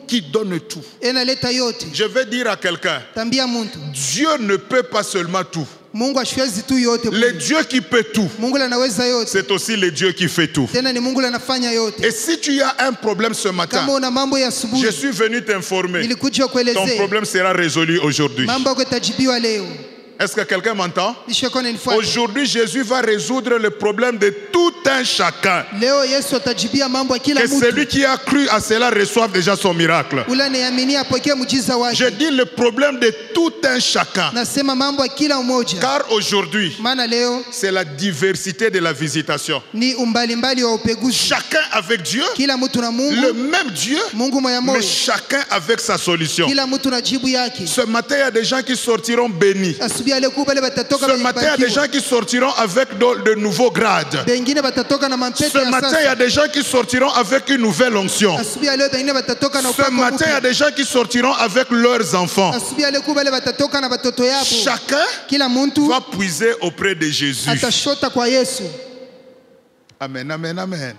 qui donne tout. Je vais dire à quelqu'un, Dieu ne peut pas seulement tout. Le Dieu qui peut tout, c'est aussi le Dieu qui fait tout. Et si tu as un problème ce matin, je suis venu t'informer, ton problème sera résolu aujourd'hui. Est-ce que quelqu'un m'entend? Aujourd'hui, Jésus va résoudre le problème de tout un chacun. Que celui qui a cru à cela reçoive déjà son miracle. Je dis le problème de tout un chacun. Car aujourd'hui, c'est la diversité de la visitation. Chacun avec Dieu, le même Dieu, mais chacun avec sa solution. Ce matin, il y a des gens qui sortiront bénis. Ce matin, il y a des gens qui sortiront avec de nouveaux grades. Ce matin, il y a des gens qui sortiront avec une nouvelle onction. Ce matin, il y a des gens qui sortiront avec leurs enfants. Chacun va puiser auprès de Jésus. Amen, amen, amen.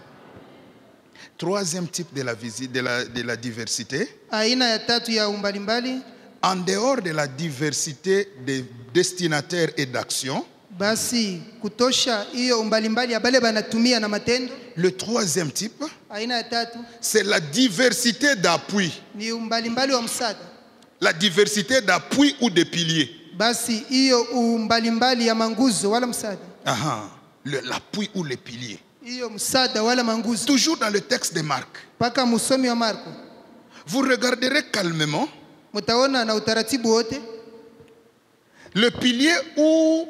Troisième type de la visite, de la diversité. En dehors de la diversité des destinataires et d'actions, Basi kutosha hiyo umbalimbali abale banatumia na matendo. Le troisième type, Aina ya tatu c'est la diversité d'appui. ni umbalimbali wa msaada. La diversité d'appui ou de piliers. Basi hiyo umbalimbali ya manguzo wala msaada. L'appui ou les piliers. Hiyo msaada wala manguzo. Toujours dans le texte de Marc. Paka musomi wa Marko. Vous regarderez calmement. Mutaona na utaratibu wote. Le pilier ou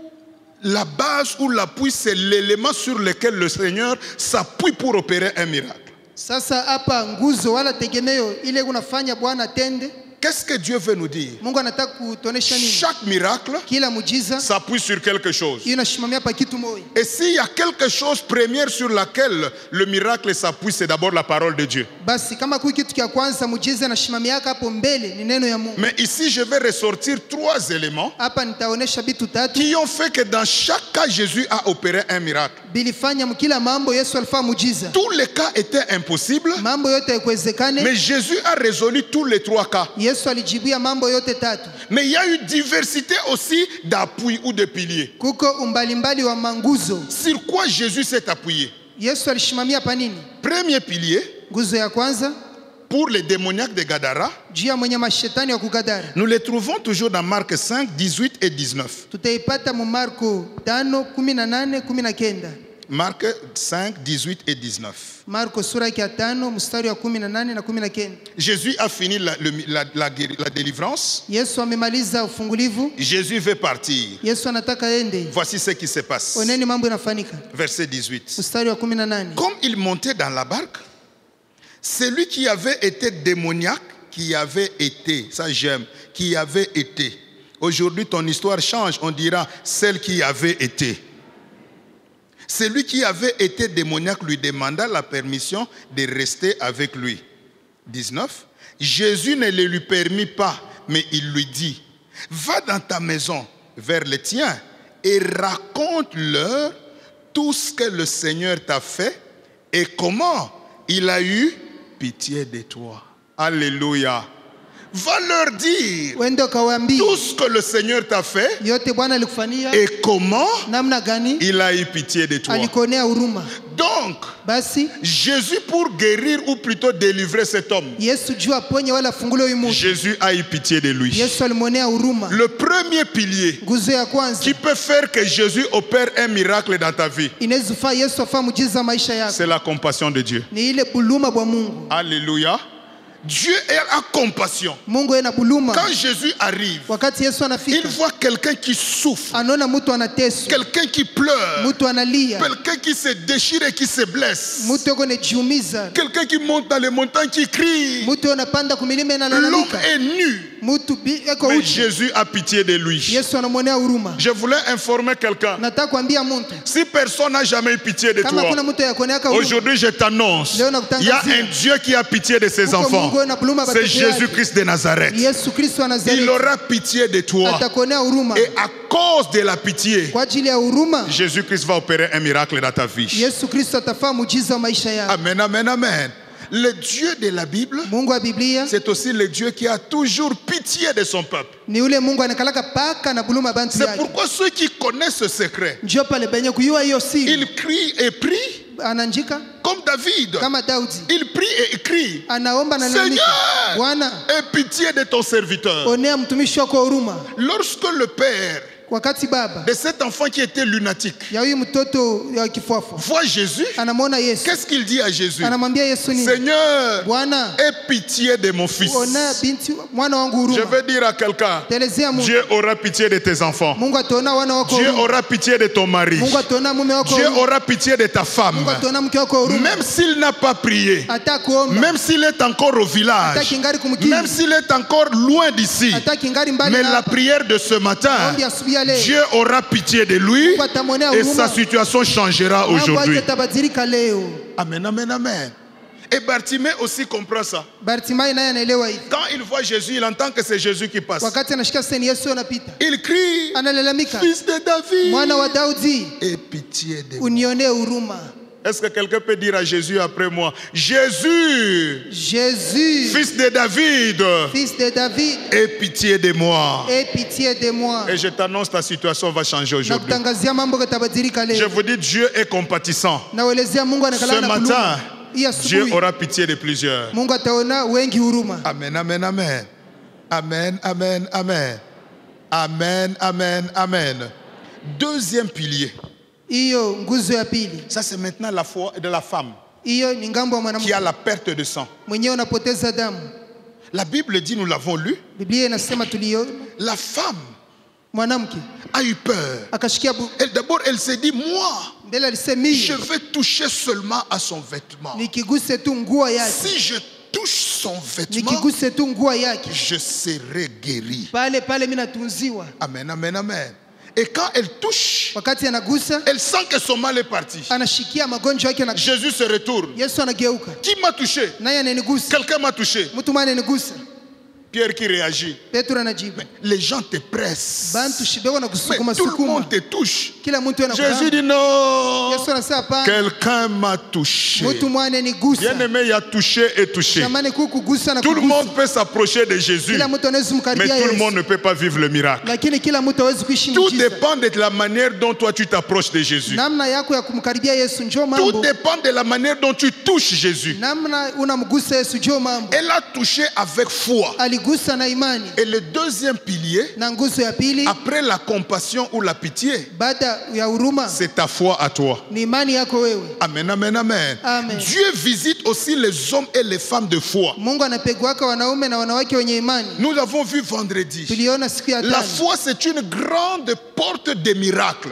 la base ou l'appui, c'est l'élément sur lequel le Seigneur s'appuie pour opérer un miracle. Sasa hapa nguzo wala tegemeo ile unafanya Bwana tende. Qu'est-ce que Dieu veut nous dire? Mungu anataka kutuonesha nini? Chaque miracle Kila muujiza s'appuie sur quelque chose. inashimamia pa kitu moja. Et s'il y a quelque chose première sur laquelle le miracle s'appuie, c'est d'abord la parole de Dieu. Basi kama kui kitu kia kwanza muujiza inashimamia hapo mbele ni neno ya Mungu. Mais ici, je vais ressortir trois éléments Hapa nitaonesha vitu tatu qui ont fait que dans chaque cas, Jésus a opéré un miracle. bilifanya mkila mambo Yesu alifanya muujiza. Tous les cas étaient impossibles, Mambo yote yakuwezekane. mais Jésus a résolu tous les trois cas. Yesu alijibia mambo yote tatu. Mais il y a eu diversité aussi d'appui ou de piliers. Kuko umbalimbali wa manguzo. Sur quoi Jésus s'est appuyé? Yesu alishimamia pa nini? Premier pilier, Nguzo ya kwanza pour les démoniaques de Gadara, juu ya mwenye mashetani wa kugadara. nous les trouvons toujours dans Marc 5, 18 et 19. Tutaipata mu Marko 5:18-19. Marc 5, 18 et 19. Marko sura ya 5 mstari wa 18 na 19. Jésus a fini la délivrance. Yesu amemaliza ufungulivu. Jésus veut partir. Yesu anataka ende. Voici ce qui se passe. Oneni mambo yanafanyika. Verset 18. Mstari wa 18. Comme il montait dans la barque, celui qui avait été démoniaque, qui avait été, ça j'aime, qui avait été. Aujourd'hui, ton histoire change, on dira celle qui avait été. Celui qui avait été démoniaque lui demanda la permission de rester avec lui. 19. Jésus ne le lui permit pas, mais il lui dit, va dans ta maison vers les tiens et raconte-leur tout ce que le Seigneur t'a fait et comment il a eu pitié de toi. Alléluia. Va leur dire tout ce que le Seigneur t'a fait et comment il a eu pitié de toi. Donc, Jésus, pour guérir ou plutôt délivrer cet homme, Jésus a eu pitié de lui. Le premier pilier qui peut faire que Jésus opère un miracle dans ta vie, c'est la compassion de Dieu. Alléluia. Dieu a compassion. Quand Jésus arrive, il voit quelqu'un qui souffre, quelqu'un qui pleure, quelqu'un qui se déchire et qui se blesse, quelqu'un qui monte dans les montagnes, qui crie. L'homme est nu. Mais Jésus a pitié de lui. Je voulais informer quelqu'un. Si personne n'a jamais eu pitié de toi, aujourd'hui je t'annonce, il y a un Dieu qui a pitié de ses enfants. C'est Jésus-Christ de Nazareth. Il aura pitié de toi. Et à cause de la pitié, Jésus-Christ va opérer un miracle dans ta vie. Amen, amen, amen. Le Dieu de la Bible, c'est aussi le Dieu qui a toujours pitié de son peuple. C'est pourquoi ceux qui connaissent ce secret, ils crient et prient comme David. Il prie et écrit, Seigneur, aie pitié de ton serviteur. Lorsque le père de cet enfant qui était lunatique voit Jésus, qu'est-ce qu'il dit à Jésus? Seigneur, aie pitié de mon fils. Je veux dire à quelqu'un, Dieu aura pitié de tes enfants. Dieu aura pitié de ton mari. Dieu aura pitié de ta femme. Même s'il n'a pas prié, même s'il est encore au village, même s'il est encore loin d'ici, mais la prière de ce matin, Dieu aura pitié de lui et sa situation changera aujourd'hui. Amen, amen, amen. Et Bartimée aussi comprend ça. Quand il voit Jésus, il entend que c'est Jésus qui passe. Il crie, Fils de David, aie pitié de moi. Est-ce que quelqu'un peut dire à Jésus après moi? Jésus, Jésus, fils de David, fils de David, aie pitié de moi. aie pitié de moi. Et je t'annonce, ta situation va changer aujourd'hui. Je vous dis, Dieu est compatissant. Ce matin, Dieu aura pitié de plusieurs. Amen, amen, amen. Amen, amen, amen. Amen, amen, amen. Deuxième pilier. Ça, c'est maintenant la foi de la femme qui a la perte de sang. La Bible dit, nous l'avons lu, la femme a eu peur. D'abord, elle s'est dit, moi, je vais toucher seulement à son vêtement. Si je touche son vêtement, je serai guéri. Amen, amen, amen. Et quand elle touche, elle sent que son mal est parti. Jésus se retourne. Qui m'a touché? Quelqu'un m'a touché. Pierre qui réagit. Mais les gens te pressent. Mais tout le monde te touche. Jésus dit non. Quelqu'un m'a touché. Bien-aimé, il a touché et touché. Tout le monde peut s'approcher de Jésus, mais tout le monde ne peut pas vivre le miracle. Tout dépend de la manière dont toi tu t'approches de Jésus. Tout dépend de la manière dont tu touches Jésus. Elle a touché avec foi. Et le deuxième pilier, après la compassion ou la pitié, c'est ta foi à toi. Amen, amen, amen. Dieu visite aussi les hommes et les femmes de foi. Nous l'avons vu vendredi. La foi, c'est une grande porte des miracles.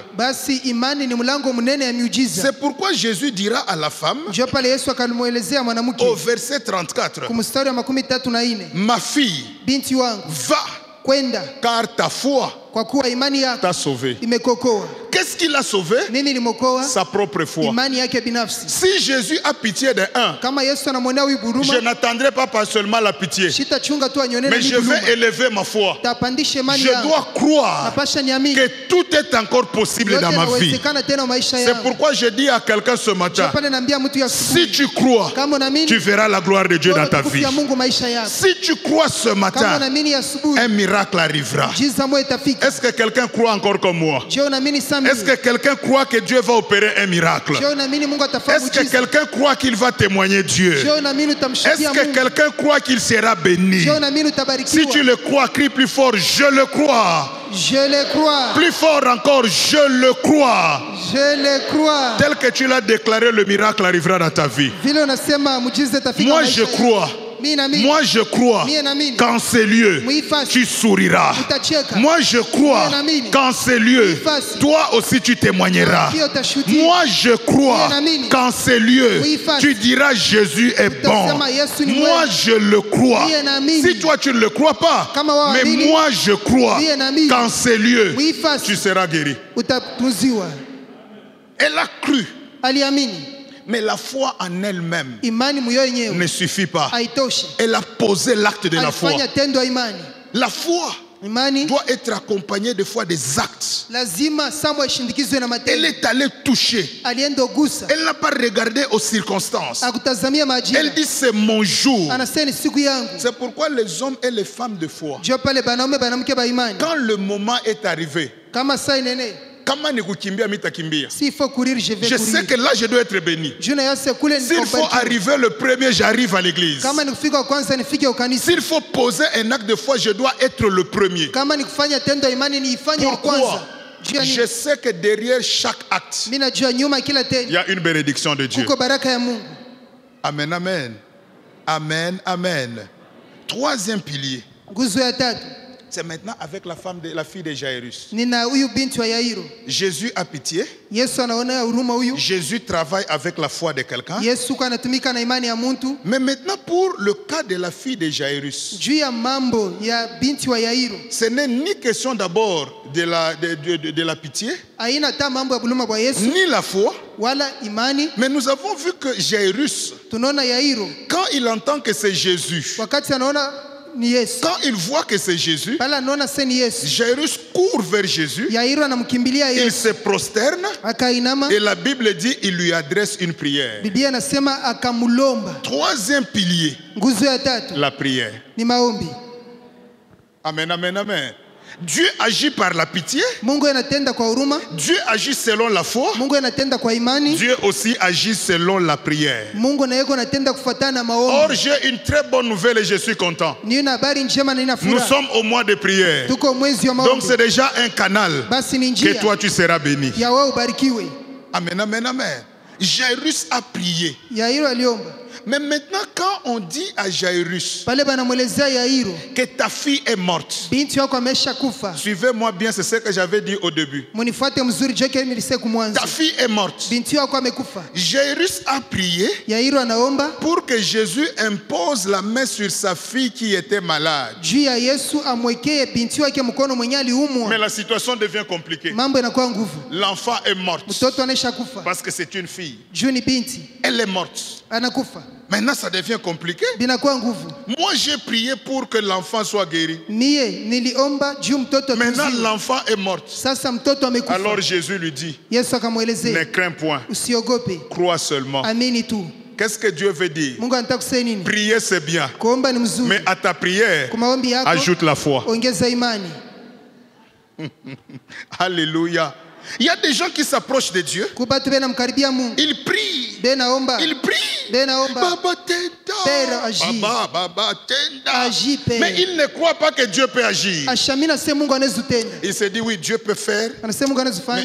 C'est pourquoi Jésus dira à la femme, au verset 34, ma fille, va, car ta foi t'a sauvé. Qu'est-ce qui l'a sauvé? Sa propre foi. Si Jésus a pitié d'un, je n'attendrai pas seulement la pitié, mais je vais élever ma foi. Je dois croire que tout est encore possible dans ma vie. C'est pourquoi je dis à quelqu'un ce matin, si tu crois, tu verras la gloire de Dieu dans ta vie. Si tu crois ce matin, un miracle arrivera. Est-ce que quelqu'un croit encore comme moi? Est-ce que quelqu'un croit que Dieu va opérer un miracle? Est-ce que quelqu'un croit qu'il va témoigner Dieu? Est-ce que quelqu'un croit qu'il sera béni? Si tu le crois, crie plus fort, je le crois. Je le crois. Plus fort encore, je le crois. Je le crois. Tel que tu l'as déclaré, le miracle arrivera dans ta vie. Moi je crois. Moi je crois qu'en ces lieux tu souriras. Moi je crois qu'en ces lieux toi aussi tu témoigneras. Moi je crois qu'en ces lieux tu diras Jésus est bon. Moi je le crois. Si toi tu ne le crois pas, mais moi je crois qu'en ces lieux tu seras guéri. Elle a cru. Mais la foi en elle-même ne suffit pas. Elle a posé l'acte de la foi. La foi doit être accompagnée de fois des actes. Elle est allée toucher. Elle n'a pas regardé aux circonstances. Elle dit c'est mon jour. C'est pourquoi les hommes et les femmes de foi, quand le moment est arrivé, s'il faut courir, je vais courir. Je sais que là je dois être béni. S'il faut arriver le premier, j'arrive à l'église. S'il faut poser un acte de foi, je dois être le premier. Pourquoi? Je sais que derrière chaque acte, il y a une bénédiction de Dieu. Amen, amen. Amen, amen. Troisième pilier. C'est maintenant avec la fille de Jairus. Jésus a pitié. Jésus travaille avec la foi de quelqu'un. Mais maintenant pour le cas de la fille de Jairus, ce n'est ni question d'abord de la pitié, ni la foi. Mais nous avons vu que Jairus, quand il entend que c'est Jésus, Quand il voit que c'est Jésus, Jairus court vers Jésus, il se prosterne et la Bible dit il lui adresse une prière. Troisième pilier, la prière. Amen, amen, amen. Dieu agit par la pitié. Dieu agit selon la foi. Dieu aussi agit selon la prière. Or, j'ai une très bonne nouvelle et je suis content. Nous sommes au mois de prière. Donc c'est déjà un canal que toi tu seras béni. Amen, amen, amen. Jairus a prié. Mais maintenant, quand on dit à Jairus que ta fille est morte, suivez-moi bien, c'est ce que j'avais dit au début. Ta fille est morte. Jairus a prié pour que Jésus impose la main sur sa fille qui était malade. Mais la situation devient compliquée. L'enfant est morte parce que c'est une fille. Elle est morte. Maintenant, ça devient compliqué. Moi, j'ai prié pour que l'enfant soit guéri. Maintenant, l'enfant est mort. Alors Jésus lui dit, ne crains point, crois seulement. Qu'est-ce que Dieu veut dire? Prier, c'est bien. Mais à ta prière, ajoute la foi. Alléluia. Il y a des gens qui s'approchent de Dieu. Ils prient. Ils prient. Baba tenda. Baba tenda. Mais ils ne croient pas que Dieu peut agir. Il se dit oui, Dieu peut faire, mais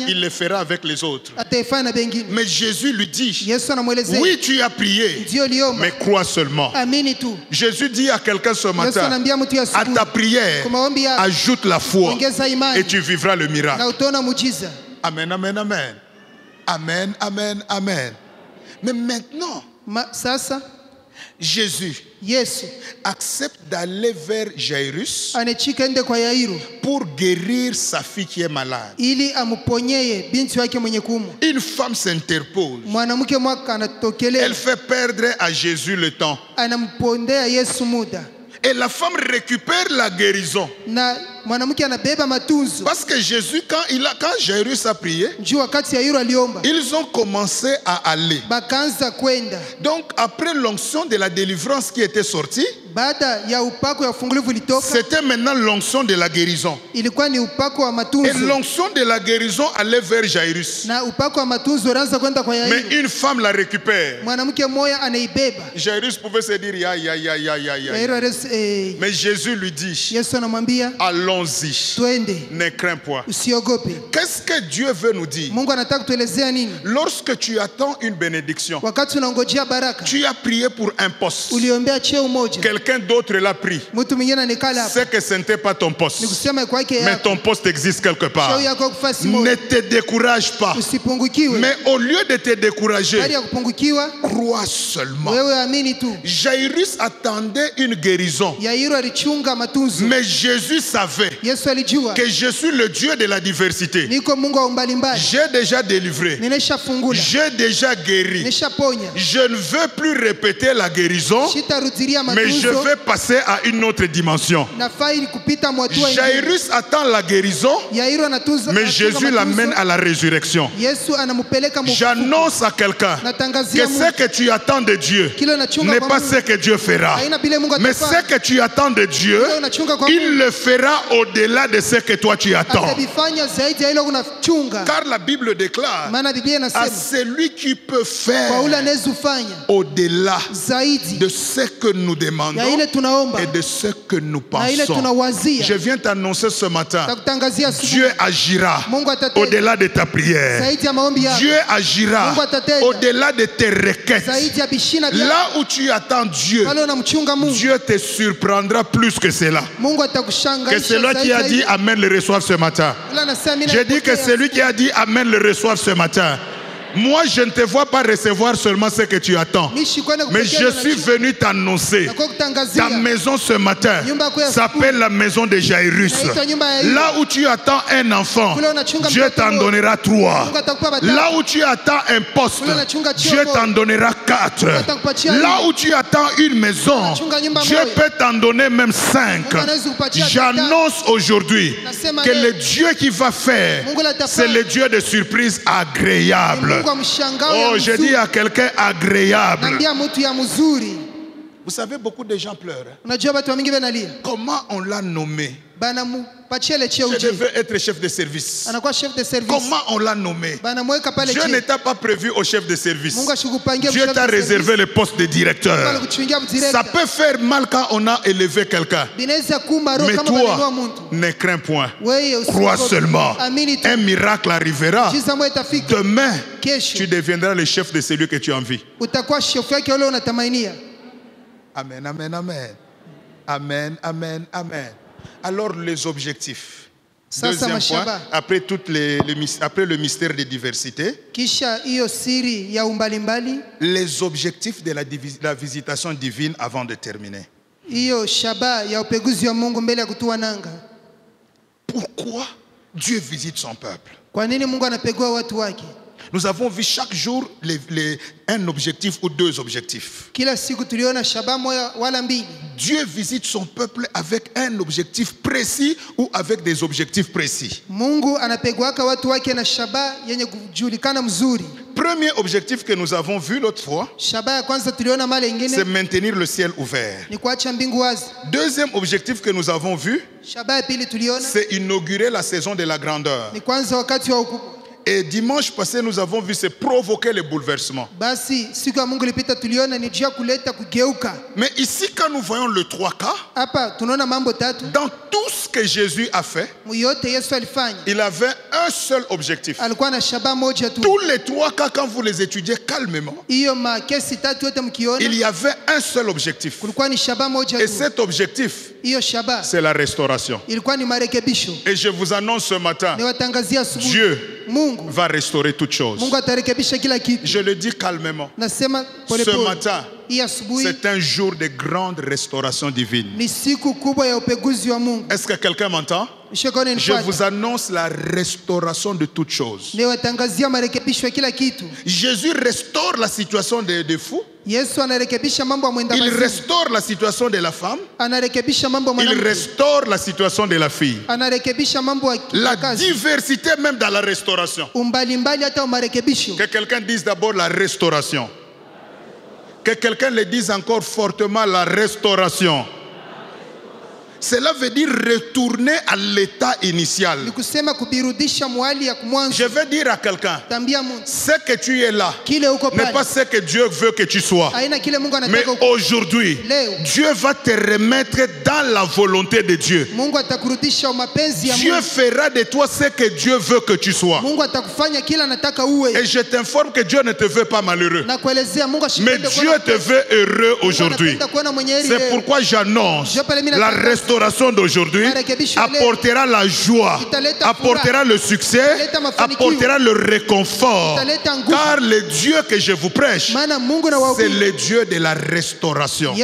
il le fera avec les autres. Mais Jésus lui dit, oui, tu as prié, mais crois seulement. Jésus dit à quelqu'un ce matin, à ta prière, ajoute la foi et tu vivras le miracle. Amen, amen, amen. Amen, amen, amen. Mais maintenant, Jésus accepte d'aller vers Jairus pour guérir sa fille qui est malade. Une femme s'interpose. Elle fait perdre à Jésus le temps. Et la femme récupère la guérison. Parce que Jésus, quand Jairus a prié, ils ont commencé à aller. Donc après l'onction de la délivrance qui était sortie, c'était maintenant l'onction de la guérison. Et l'onction de la guérison allait vers Jairus. Mais une femme la récupère. Jairus pouvait se dire aïe, aïe, aïe, aïe, aïe. Mais Jésus lui dit, allons-y, ne crains point. Qu'est-ce que Dieu veut nous dire? Lorsque tu attends une bénédiction, tu as prié pour un poste, quelqu'un d'autre l'a pris, c'est que ce n'était pas ton poste, mais ton poste existe quelque part. Ne te décourage pas, mais au lieu de te décourager, crois seulement. Jairus attendait une guérison, mais Jésus savait que je suis le Dieu de la diversité. J'ai déjà délivré, j'ai déjà guéri. Je ne veux plus répéter la guérison, mais je vais passer à une autre dimension. Jairus attend la guérison, mais Jésus l'amène à la résurrection. J'annonce à quelqu'un que ce que tu attends de Dieu n'est pas ce que Dieu fera, mais ce que tu attends de Dieu, il le fera au-delà de ce que toi tu attends. Car la Bible déclare à celui qui peut faire au-delà de ce que nous demandons et de ce que nous pensons. Je viens t'annoncer ce matin, Dieu agira au-delà de ta prière. Dieu agira au-delà de tes requêtes. Là où tu attends Dieu, Dieu te surprendra plus que cela. Que celui qui a dit Amen le reçoive ce matin. Je dis que celui qui a dit Amen le reçoive ce matin. Moi, je ne te vois pas recevoir seulement ce que tu attends. Mais je suis venu t'annoncer. Ta maison ce matin s'appelle la maison de Jairus. Là où tu attends un enfant, Dieu t'en donnera 3. Là où tu attends un poste, Dieu t'en donnera 4. Là où tu attends une maison, Dieu peut t'en donner même 5. J'annonce aujourd'hui que le Dieu qui va faire, c'est le Dieu de surprise agréable. Oh, je dis à quelqu'un agréable. Vous savez, beaucoup de gens pleurent. Comment on l'a nommé? Je devais être chef de service. Comment on l'a nommé? Dieu n'était pas prévu au chef de service. Dieu t'a réservé le poste de directeur. Ça peut faire mal quand on a élevé quelqu'un. Mais toi, ne crains point. Crois seulement. Un miracle arrivera. Demain, tu deviendras le chef de celui que tu envies. Amen, amen, amen. Amen, amen, amen. Alors les objectifs. Deuxième point, après le mystère de diversité, les objectifs de la visitation divine avant de terminer. Pourquoi Dieu visite son peuple? Nous avons vu chaque jour un objectif ou 2 objectifs. Dieu visite son peuple avec un objectif précis ou avec des objectifs précis. Premier objectif que nous avons vu l'autre fois, c'est maintenir le ciel ouvert. Deuxième objectif que nous avons vu, c'est inaugurer la saison de la grandeur. Et dimanche passé, nous avons vu se provoquer le bouleversement. Mais ici, quand nous voyons le 3K, dans tout ce que Jésus a fait, il avait un seul objectif. Tous les 3K, quand vous les étudiez calmement, il y avait un seul objectif. Et cet objectif, c'est la restauration. Et je vous annonce ce matin, Dieu va restaurer toutes choses. Je le dis calmement. Ce matin, c'est un jour de grande restauration divine. Est-ce que quelqu'un m'entend? Je vous annonce la restauration de toutes choses. Jésus restaure la situation des fous. Il restaure la situation de la femme. Il restaure la situation de la fille. La diversité même dans la restauration. Que quelqu'un dise d'abord la restauration. Que quelqu'un le dise encore fortement, la restauration. Cela veut dire retourner à l'état initial. Je vais dire à quelqu'un, ce que tu es là n'est pas ce que Dieu veut que tu sois. Mais aujourd'hui, Dieu va te remettre dans la volonté de Dieu. Dieu fera de toi ce que Dieu veut que tu sois. Et je t'informe que Dieu ne te veut pas malheureux. Mais Dieu te veut heureux aujourd'hui. C'est pourquoi j'annonce la restauration d'aujourd'hui apportera la joie, apportera le succès, apportera le réconfort. Car le Dieu que je vous prêche, c'est le Dieu de la restauration.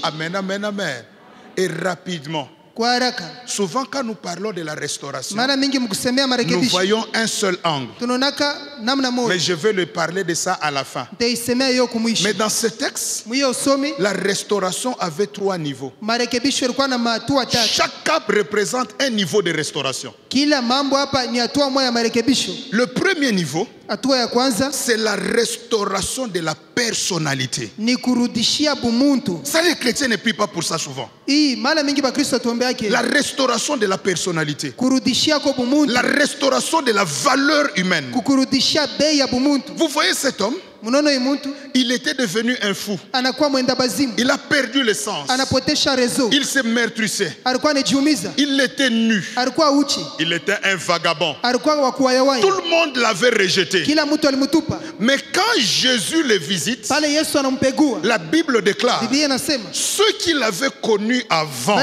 Amen, amen, amen. Et rapidement, souvent quand nous parlons de la restauration, nous voyons un seul angle. Mais je vais le parler de ça à la fin. Mais dans ce texte, la restauration avait 3 niveaux. Chaque cap représente un niveau de restauration. Le premier niveau, c'est la restauration de la personnalité. Ça, les chrétiens ne prient pas pour ça souvent. La restauration de la personnalité. La restauration de la valeur humaine. Vous voyez cet homme, il était devenu un fou. Il a perdu le sens. Il s'est meurtrissé. Il était nu. Il était un vagabond. Tout le monde l'avait rejeté. Mais quand Jésus le visite, la Bible déclare ceux qui l'avaient connu avant,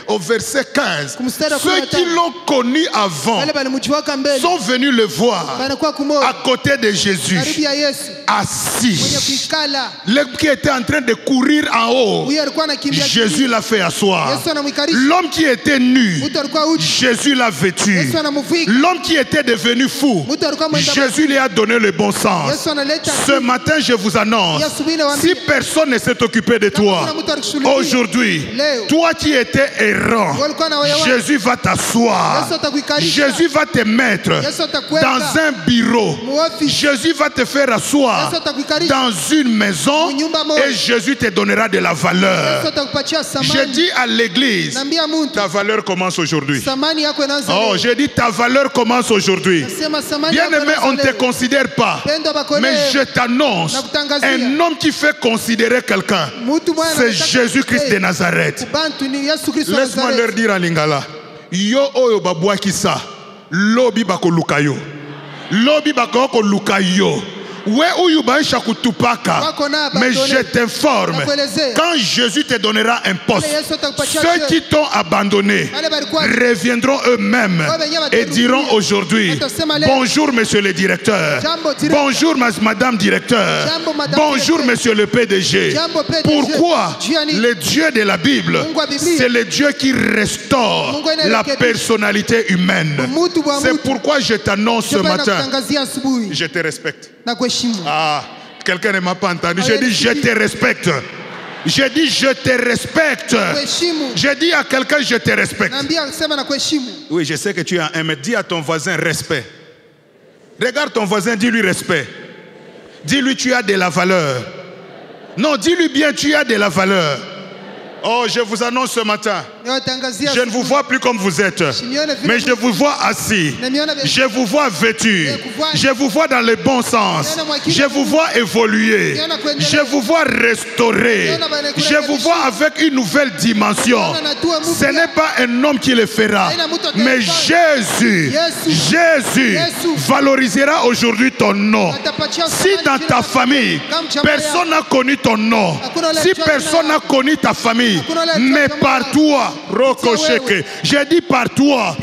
au verset 15, ceux qui l'ont connu avant sont venus le voir à côté de Jésus, assis. L'homme qui était en train de courir en haut, Jésus l'a fait asseoir. L'homme qui était nu, Jésus l'a vêtu. L'homme qui était devenu fou, Jésus lui a donné le bon sens. Ce matin, je vous annonce, si personne ne s'est occupé de toi, aujourd'hui, toi qui étais errant, Jésus va t'asseoir. Jésus va te mettre dans un bureau. Jésus va te faire asseoir dans une maison et Jésus te donnera de la valeur. Je dis à l'église, ta valeur commence aujourd'hui. Oh, je dis ta valeur commence aujourd'hui. Bien-aimé, on ne te considère pas, mais je t'annonce, un homme qui fait considérer quelqu'un, c'est Jésus-Christ de Nazareth. Laisse-moi leur dire à Lingala, yo oyo babwaki sa, lobi bako lukayo. Lobi bako lukayo. Mais je t'informe, quand Jésus te donnera un poste, ceux qui t'ont abandonné reviendront eux-mêmes et diront aujourd'hui, bonjour monsieur le directeur, bonjour madame directeur, bonjour monsieur le PDG. Pourquoi? Le Dieu de la Bible, c'est le Dieu qui restaure la personnalité humaine. C'est pourquoi je t'annonce ce matin, je te respecte. Ah, quelqu'un ne m'a pas entendu. J'ai dit je te respecte. J'ai dit je te respecte. J'ai dit à quelqu'un je te respecte. Oui, je sais que tu as un, mais dis à ton voisin respect. Regarde ton voisin, dis-lui respect. Dis-lui tu as de la valeur. Non, dis-lui bien tu as de la valeur. Oh, je vous annonce ce matin, je ne vous vois plus comme vous êtes, mais je vous vois assis, je vous vois vêtu, je vous vois dans le bon sens, je vous vois évoluer, je vous vois restaurer, je vous vois avec une nouvelle dimension. Ce n'est pas un homme qui le fera, mais Jésus valorisera aujourd'hui ton nom. Si dans ta famille, personne n'a connu ton nom, si personne n'a connu ta famille, mais par toi, j'ai dit par toi,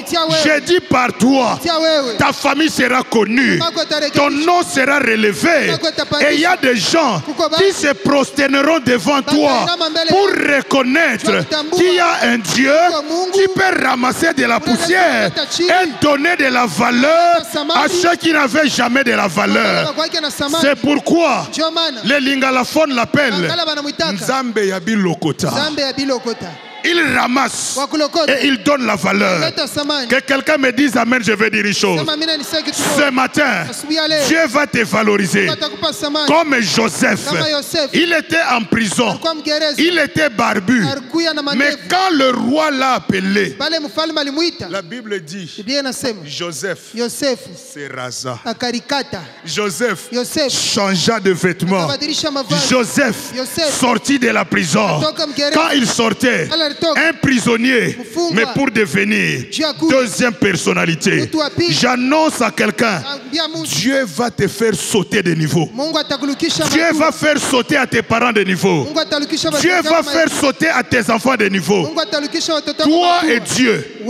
ta famille sera connue, ton nom sera relevé, et il y a des gens qui se prosterneront devant toi pour reconnaître qu'il y a un Dieu qui peut ramasser de la poussière et donner de la valeur à ceux qui n'avaient jamais de la valeur. C'est pourquoi les lingalaphones l'appellent Nzambe Yabi Lokota. Il ramasse et il donne la valeur. Que quelqu'un me dise amen, je vais dire une chose. Ce matin, Dieu va te valoriser. Comme Joseph, il était en prison, il était barbu. Mais quand le roi l'a appelé, la Bible dit, Joseph se rasa. Joseph changea de vêtements. Joseph sortit de la prison. Quand il sortait, un prisonnier, mais pour devenir deuxième personnalité. J'annonce à quelqu'un, Dieu va te faire sauter de niveau. Dieu va faire sauter à tes parents de niveau. Dieu va faire sauter à tes enfants de niveau. Toi et Dieu,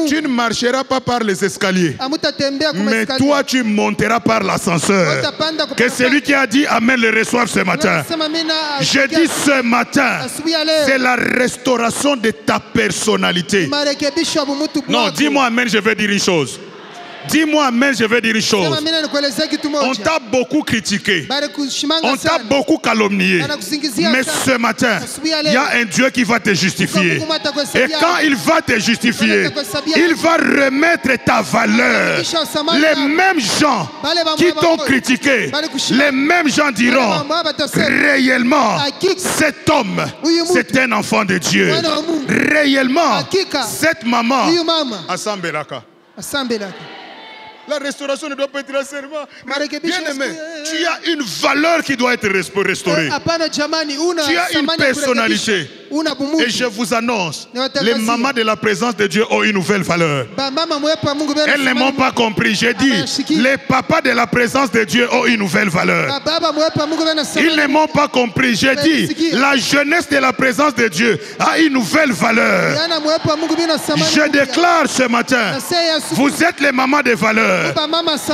tu ne marcheras pas par les escaliers, mais toi tu monteras par l'ascenseur. Que celui qui a dit amen le reçoive ce matin. Je dis ce matin, c'est la restauration de ta personnalité. Non, dis-moi amen, je vais dire une chose. Dis-moi amen, je vais dire une chose. On t'a beaucoup critiqué, on t'a beaucoup calomnié, mais ce matin, il y a un Dieu qui va te justifier. Et quand il va te justifier, il va remettre ta valeur. Les mêmes gens qui t'ont critiqué, les mêmes gens diront réellement, cet homme, c'est un enfant de Dieu. Réellement, cette maman, Assambelaka. La restauration ne doit pas être un serment. Bien aimé, tu as une valeur qui doit être restaurée. Tu as une personnalité. Et je vous annonce, les mamans de la présence de Dieu ont une nouvelle valeur. Elles ne m'ont pas compris. J'ai dit, les papas de la présence de Dieu ont une nouvelle valeur. Ils ne m'ont pas compris. J'ai dit, la jeunesse de la présence de Dieu a une nouvelle valeur. Je déclare ce matin, vous êtes les mamans de valeur.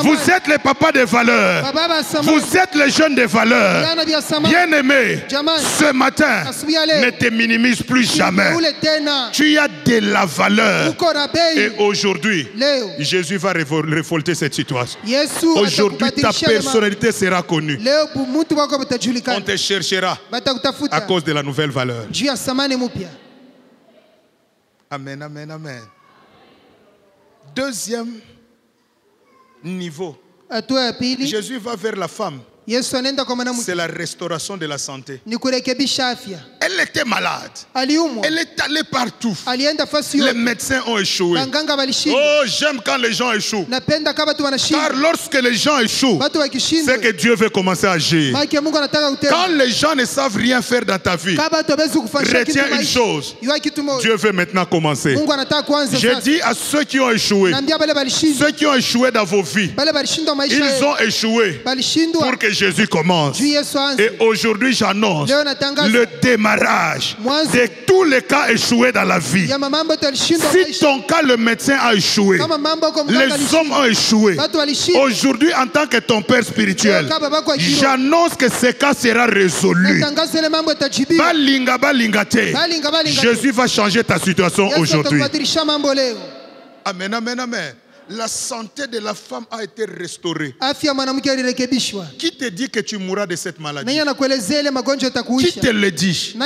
Vous êtes les papas de valeur. Vous êtes les jeunes de valeur. Bien-aimés, ce matin, ne te minimise plus jamais. Tu as de la valeur. Et aujourd'hui, Jésus va révolter cette situation. Aujourd'hui, ta personnalité sera connue. On te cherchera à cause de la nouvelle valeur. Amen, amen, amen. Deuxième niveau. Jésus va vers la femme. C'est la restauration de la santé. Elle était malade. Elle est allée partout. Les médecins ont échoué. Oh, j'aime quand les gens échouent. Car lorsque les gens échouent, c'est que Dieu veut commencer à agir. Quand les gens ne savent rien faire dans ta vie, retiens une chose. Dieu veut maintenant commencer. Je dis à ceux qui ont échoué, dans vos vies, ils ont échoué pour que Jésus commence. Et aujourd'hui, j'annonce le démarrage de tous les cas échoués dans la vie. Si ton cas, le médecin a échoué, les hommes ont échoué, aujourd'hui, en tant que ton père spirituel, j'annonce que ce cas sera résolu. Jésus va changer ta situation aujourd'hui. Amen, amen, amen. La santé de la femme a été restaurée. Qui te dit que tu mourras de cette maladie? Qui te le dit?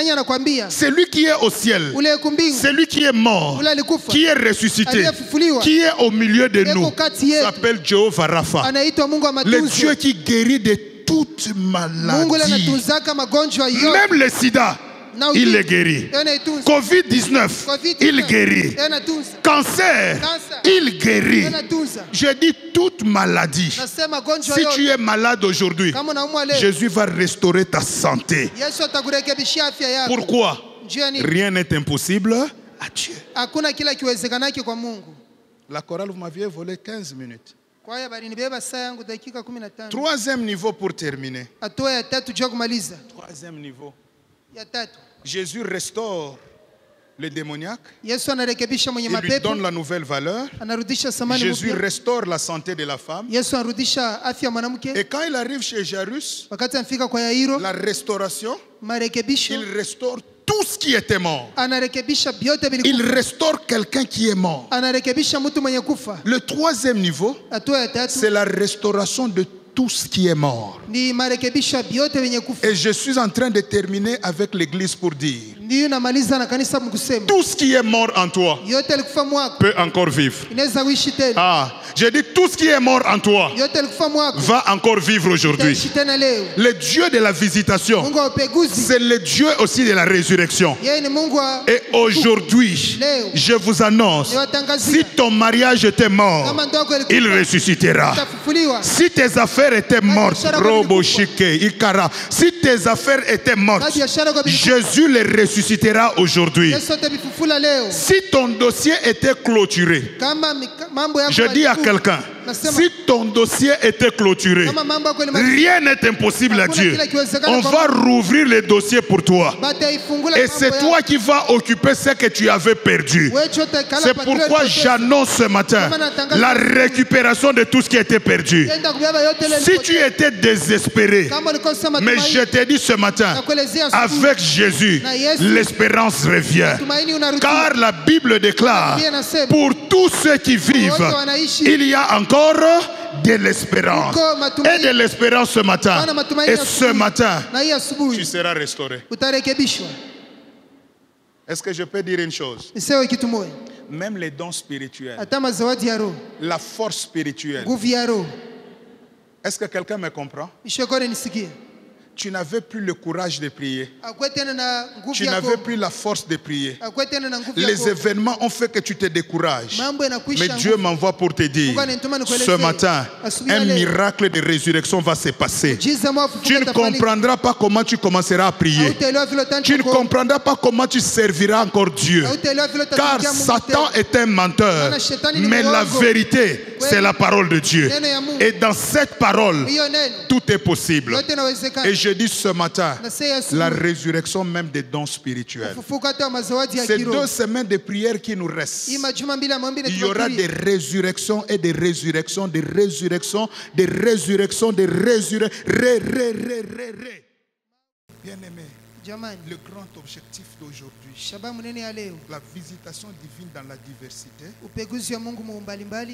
C'est lui qui est au ciel. C'est lui qui est mort, qui est ressuscité, qui est au milieu de nous. Il s'appelle Jéhovah Rapha, le Dieu qui guérit de toute maladie. Même le sida, il le guérit. Covid-19, il guérit. Cancer, il guérit. Je dis toute maladie. Si tu es malade aujourd'hui, Jésus va restaurer ta santé. Pourquoi? Rien n'est impossible à Dieu. La chorale, vous m'aviez volé 15 minutes. Troisième niveau pour terminer. Troisième niveau. Jésus restaure le démoniaque. Il lui donne la nouvelle valeur. Jésus restaure la santé de la femme. Et quand il arrive chez Jairus, la restauration, il restaure tout ce qui était mort. Il restaure quelqu'un qui est mort. Le troisième niveau, c'est la restauration de tout ce qui est mort. Et je suis en train de terminer avec l'église pour dire, tout ce qui est mort en toi peut encore vivre. Ah, j'ai dit tout ce qui est mort en toi va encore vivre aujourd'hui. Le Dieu de la visitation, c'est le Dieu aussi de la résurrection. Et aujourd'hui, je vous annonce, si ton mariage était mort, il ressuscitera. Si tes affaires étaient mortes, si tes affaires étaient mortes, Jésus les ressuscitera aujourd'hui. Si ton dossier était clôturé, je dis à quelqu'un, si ton dossier était clôturé, rien n'est impossible à Dieu. On va rouvrir le dossier pour toi. Et c'est toi qui vas occuper ce que tu avais perdu. C'est pourquoi j'annonce ce matin la récupération de tout ce qui était perdu. Si tu étais désespéré, mais je te dis ce matin, avec Jésus, l'espérance revient. Car la Bible déclare, pour tous ceux qui vivent, il y a encore de l'espérance. Et de l'espérance ce matin. Et ce matin, tu seras restauré. Est-ce que je peux dire une chose? Même les dons spirituels, la force spirituelle. Est-ce que quelqu'un me comprend? tu n'avais plus le courage de prier. Tu n'avais plus la force de prier. Les événements ont fait que tu te décourages. Mais Dieu m'envoie pour te dire, ce matin, un miracle de résurrection va se passer. Tu ne comprendras pas comment tu commenceras à prier. Tu ne comprendras pas comment tu serviras encore Dieu. Car Satan est un menteur. Mais la vérité, c'est la parole de Dieu. Et dans cette parole, tout est possible. Et je dis ce matin, la résurrection même des dons spirituels. Ces 2 semaines de prière qui nous restent, il y aura des résurrections et des résurrections, des résurrections, des résurrections, des résurrections. Bien-aimé, le grand objectif d'aujourd'hui, la visitation divine dans la diversité,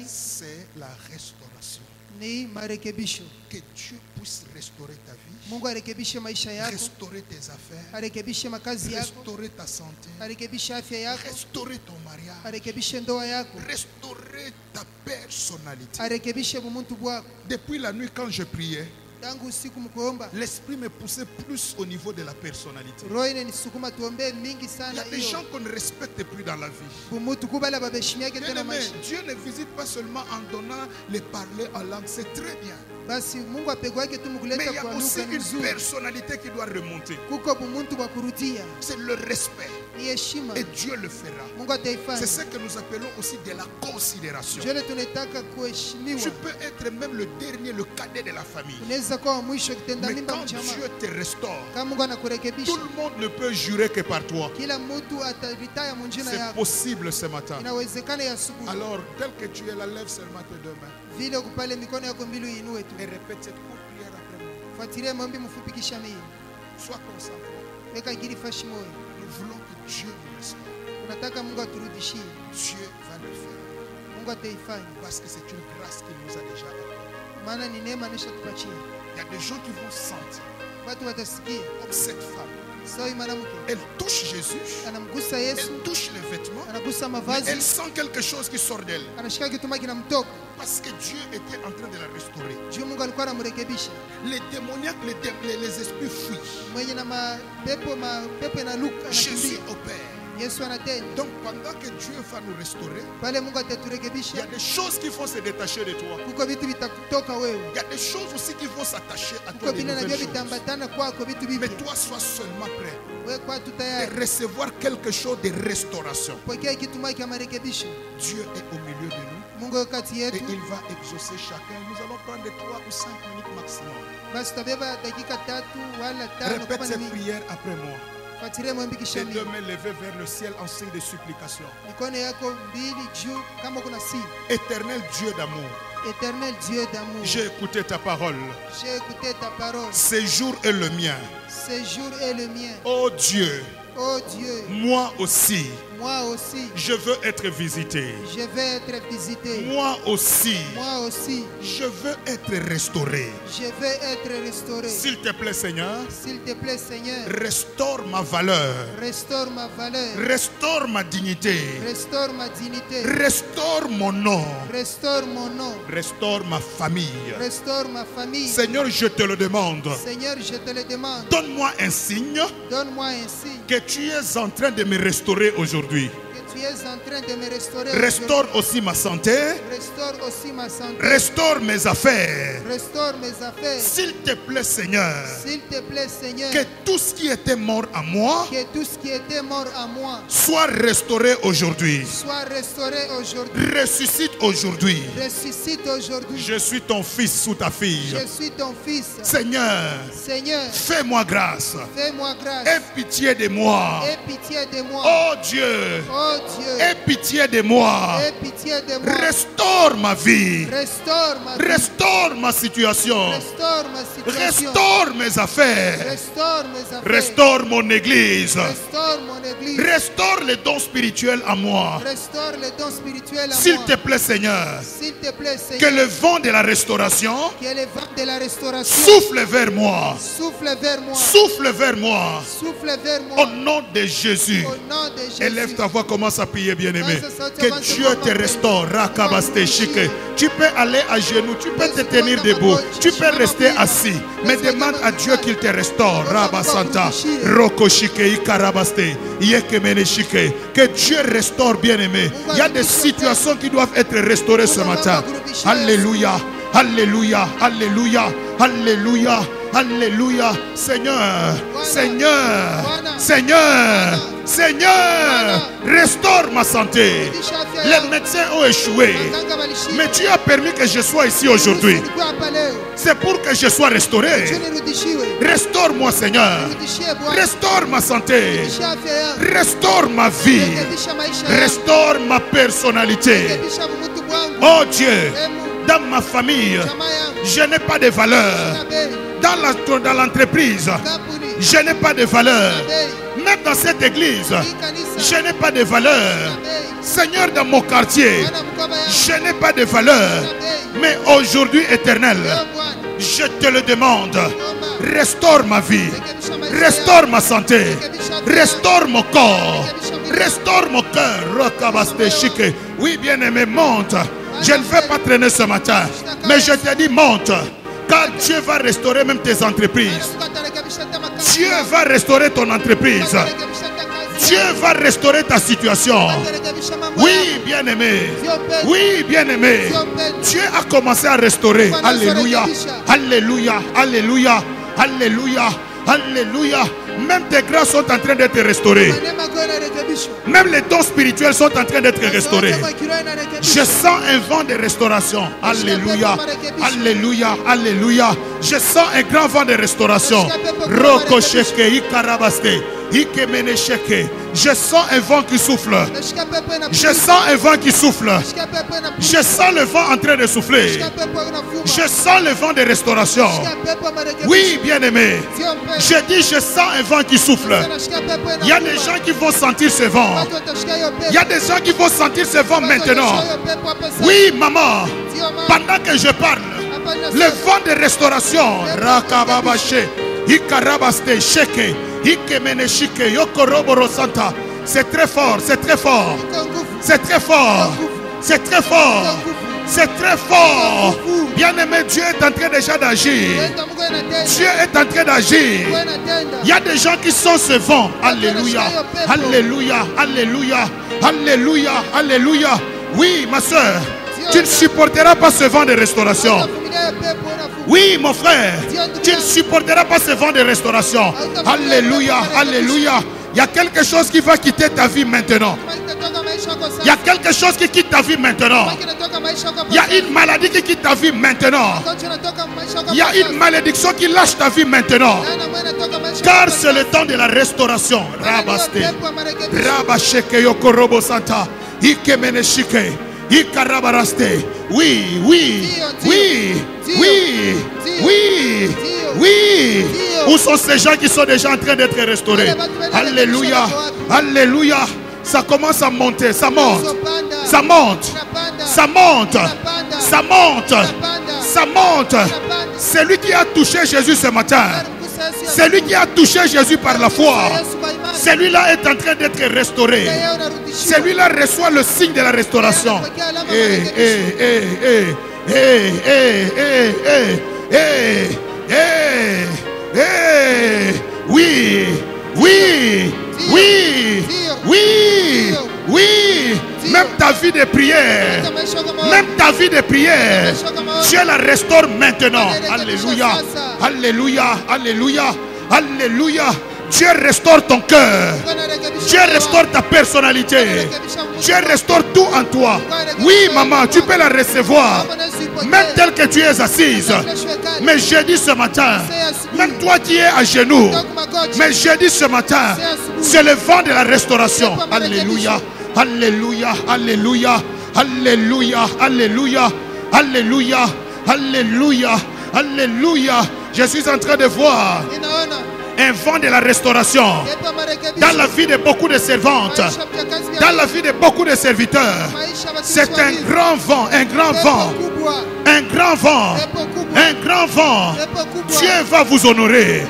c'est la restauration. Que Dieu puisse restaurer ta vie, restaurer tes affaires, restaurer ta santé, restaurer ton mariage, restaurer ta personnalité. Depuis la nuit quand je priais, l'esprit me poussait plus au niveau de la personnalité. Il y a des gens qu'on ne respecte plus dans la vie. Dieu ne visite pas seulement en donnant les parler en langue, c'est très bien. Mais il y a aussi une personnalité qui doit remonter. C'est le respect. Et Dieu le fera. C'est ce que nous appelons aussi de la considération. Tu peux être même le dernier, le cadet de la famille. Mais quand Dieu te restaure, tout le monde ne peut jurer que par toi. C'est possible ce matin. Alors, tel que tu es là, lève seulement tes 2 mains. Et répète cette courte prière après moi. Sois concentré. Nous voulons que Dieu nous restaure. Dieu va le faire. Parce que c'est une grâce qu'il nous a déjà accordée. Il y a des gens qui vont sentir comme cette femme. Elle touche Jésus, elle touche les vêtements, mais elle sent quelque chose qui sort d'elle. Parce que Dieu était en train de la restaurer. Les démoniaques, les esprits fuient. Jésus opère. Donc pendant que Dieu va nous restaurer, il y a des choses qui vont se détacher de toi. Il y a des choses aussi qui vont s'attacher à toi. Mais toi sois seulement prêt et recevoir quelque chose de restauration. Dieu est au milieu de nous et il va exaucer chacun. Nous allons prendre 3 ou 5 minutes maximum. Répète cette prière après moi. Tes 2 mains levées vers le ciel en signe de supplication. Éternel Dieu d'amour, j'ai écouté ta parole. Ce jour est le mien. Oh Dieu, moi aussi, je veux être visité. Moi aussi, je veux être restauré. S'il te plaît, Seigneur, restaure ma valeur. Restaure ma dignité. Restaure mon nom. Restaure ma famille. Seigneur, je te le demande. Donne-moi un signe que tu es en train de me restaurer aujourd'hui. Restaure aussi ma santé. Restaure mes affaires. S'il te plaît, Seigneur, que tout ce qui était mort à moi soit restauré aujourd'hui. Ressuscite aujourd'hui. Je suis ton fils ou ta fille. Seigneur, fais-moi grâce. Aie pitié de moi. Oh Dieu, aie pitié de moi. Restaure ma vie. Restaure ma situation. Restaure mes affaires. Restaure mon église. Restaure les dons spirituels à moi. S'il te plaît, Seigneur, que le vent de la restauration souffle vers moi. Souffle vers moi. Au nom de Jésus. Élève ta voix, commence commence à prier, bien-aimé. Que Dieu te restaure. Rakabaste shike. Tu peux aller à genoux, tu peux te tenir debout, tu peux rester assis. Mais demande à Dieu qu'il te restaure. Rabasanta. Roko shike ikarabaste. Yekemene shike. Que Dieu restaure, bien-aimé. Il y a des situations qui doivent être restaurées ce matin. Alléluia. Alléluia. Alléluia. Alléluia. Alléluia. Seigneur, Seigneur, Seigneur, Seigneur, restaure ma santé. Les médecins ont échoué, mais tu as permis que je sois ici aujourd'hui. C'est pour que je sois restauré. Restaure-moi, Seigneur. Restaure ma santé. Restaure ma vie. Restaure ma personnalité. Oh Dieu, dans ma famille, je n'ai pas de valeur. Dans l'entreprise, je n'ai pas de valeur. Même dans cette église, je n'ai pas de valeur. Seigneur, dans mon quartier, je n'ai pas de valeur. Mais aujourd'hui, Éternel, je te le demande. Restaure ma vie. Restaure ma santé. Restaure mon corps. Restaure mon cœur. Oui, bien-aimé, monte. Je ne vais pas traîner ce matin, mais je te dis monte. Car Dieu va restaurer même tes entreprises. Dieu va restaurer ton entreprise. Dieu va restaurer ta situation. Oui, bien-aimé. Oui, bien-aimé. Dieu a commencé à restaurer. Alléluia. Alléluia. Alléluia. Alléluia. Alléluia. Même tes grâces sont en train d'être restaurées. Même les dons spirituels sont en train d'être restaurés. Je sens un vent de restauration. Alléluia. Alléluia. Alléluia. Je sens un grand vent de restauration. Rokosheke ikarabaste. Ikemenesheke. Je sens un vent qui souffle. Je sens un vent qui souffle. Je sens le vent en train de souffler. Je sens le vent de restauration. Oui, bien-aimé. Je dis, je sens un vent qui souffle. Il y a des gens qui vont sentir ce vent. Il y a des gens qui vont sentir ce vent maintenant. Oui, maman. Pendant que je parle, le vent de restauration. Rakababashe. Ikarabaste sheke. Ikemeneshike. Yokoroboro santa. C'est très fort, c'est très fort. C'est très fort. C'est très fort. C'est très fort. Bien-aimé, Dieu est en train déjà d'agir. Dieu est en train d'agir. Il y a des gens qui sont ce vent. Alléluia. Alléluia. Alléluia. Alléluia. Alléluia. Oui, ma soeur, tu ne supporteras pas ce vent de restauration. Oui, mon frère, tu ne supporteras pas ce vent de restauration. Alléluia. Alléluia. Il y a quelque chose qui va quitter ta vie maintenant. Il y a quelque chose qui quitte ta vie maintenant. Il y a une maladie qui quitte ta vie maintenant. Il y a une malédiction qui lâche ta vie maintenant. Car c'est le temps de la restauration. Rabaste. Rabasheke yokorobo santa. Ikemeneshike. Ikarabaraste. Oui, oui, oui, oui, oui, oui. Où sont ces gens qui sont déjà en train d'être restaurés? Alléluia. Alléluia. Ça commence à monter, ça monte, ça monte, ça monte, ça monte, ça monte. Celui qui a touché Jésus ce matin, celui qui a touché Jésus par la foi, celui-là est en train d'être restauré. Celui-là reçoit le signe de la restauration. Oui, oui, oui, oui, oui. Même ta vie de prière, même ta vie de prière, Dieu la restaure maintenant. Alléluia, alléluia, alléluia, alléluia. Dieu restaure ton cœur. Dieu restaure ta personnalité. Dieu restaure tout en toi. Oui, maman, tu peux la recevoir. Même telle que tu es assise. Mais je dis ce matin, même toi qui es à genoux, mais je dis ce matin, c'est le vent de la restauration. Alléluia, alléluia, alléluia, alléluia, alléluia, alléluia, alléluia, alléluia. Je suis en train de voir un vent de la restauration dans la vie de beaucoup de servantes, dans la vie de beaucoup de serviteurs. C'est un grand vent, un grand vent, un grand vent, un grand vent. Dieu va vous honorer.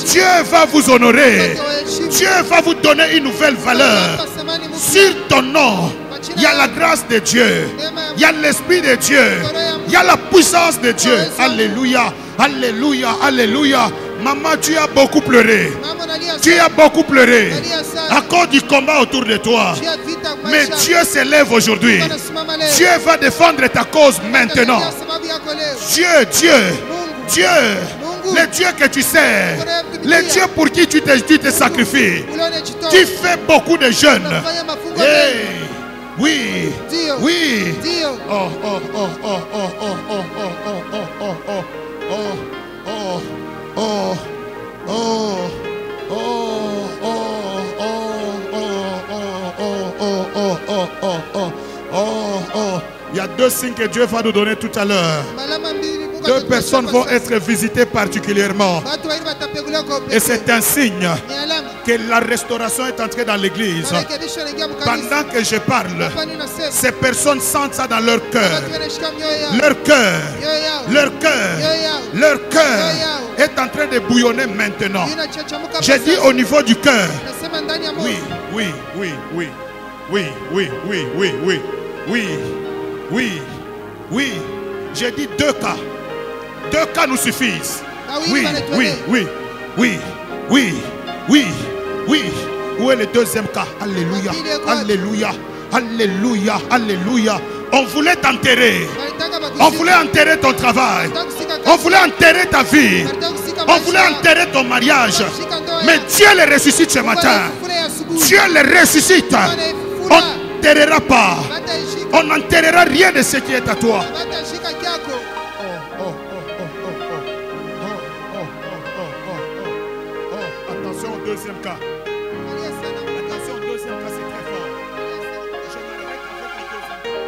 Dieu va vous honorer. Dieu va vous donner une nouvelle valeur. Sur ton nom, il y a la grâce de Dieu, il y a l'Esprit de Dieu, il y a la puissance de Dieu. Alléluia, alléluia, alléluia. Maman, tu as beaucoup pleuré. Tu as beaucoup pleuré à cause du combat autour de toi. Mais Dieu s'élève aujourd'hui. Dieu va défendre ta cause maintenant. Dieu, le Dieu que tu sers, le Dieu pour qui tu te sacrifies. Tu fais beaucoup de jeûnes. Hey, oui, oui. Oh, oh, oh, oh, oh, oh, oh, oh, oh, oh, oh, oh. Oh, oh, oh, oh, oh, oh. Il y a deux signes que Dieu va nous donner tout à l'heure. Deux personnes vont être visitées particulièrement. Et c'est un signe que la restauration est entrée dans l'église. Pendant que je parle, ces personnes sentent ça dans leur cœur. Leur cœur, leur cœur, leur cœur est en train de bouillonner maintenant. J'ai dit au niveau du cœur. Oui, oui, oui, oui, oui, oui, oui, oui, oui, oui, oui, oui. J'ai dit 2 cas. 2 cas nous suffisent. Oui, oui, oui, oui, oui, oui, oui. Où est le deuxième cas? Alléluia, alléluia, alléluia, alléluia. On voulait t'enterrer. On voulait enterrer ton travail. On voulait enterrer ta vie. On voulait enterrer ton mariage. Mais Dieu le ressuscite ce matin. Dieu le ressuscite. On n'enterrera pas. On n'enterrera rien de ce qui est à toi. Attention au deuxième cas. Attention au deuxième cas, c'est très fort. Je n'arrête qu'avec le deuxième cas.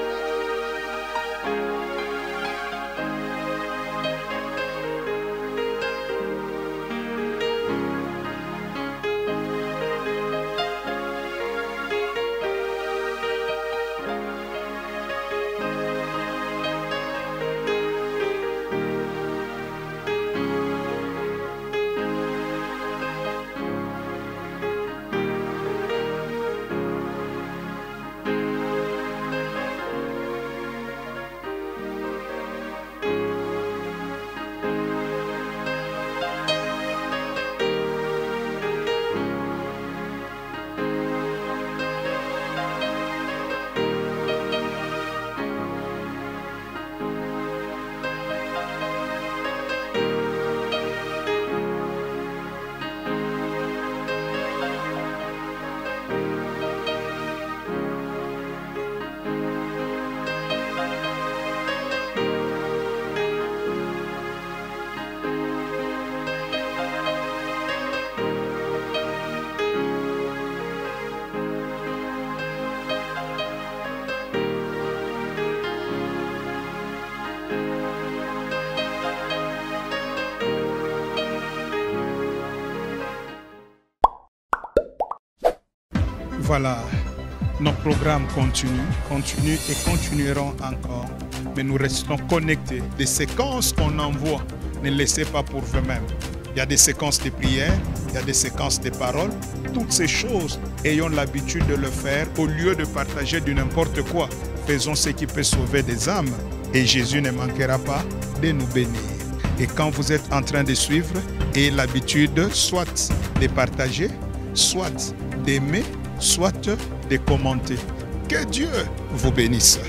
Voilà, notre programme continue et continueront encore. Mais nous restons connectés. Des séquences qu'on envoie, ne laissez pas pour vous-même. Il y a des séquences de prières, il y a des séquences de paroles. Toutes ces choses, ayons l'habitude de le faire au lieu de partager du n'importe quoi. Faisons ce qui peut sauver des âmes et Jésus ne manquera pas de nous bénir. Et quand vous êtes en train de suivre, ayez l'habitude soit de partager, soit d'aimer, soit de commenter. Que Dieu vous bénisse.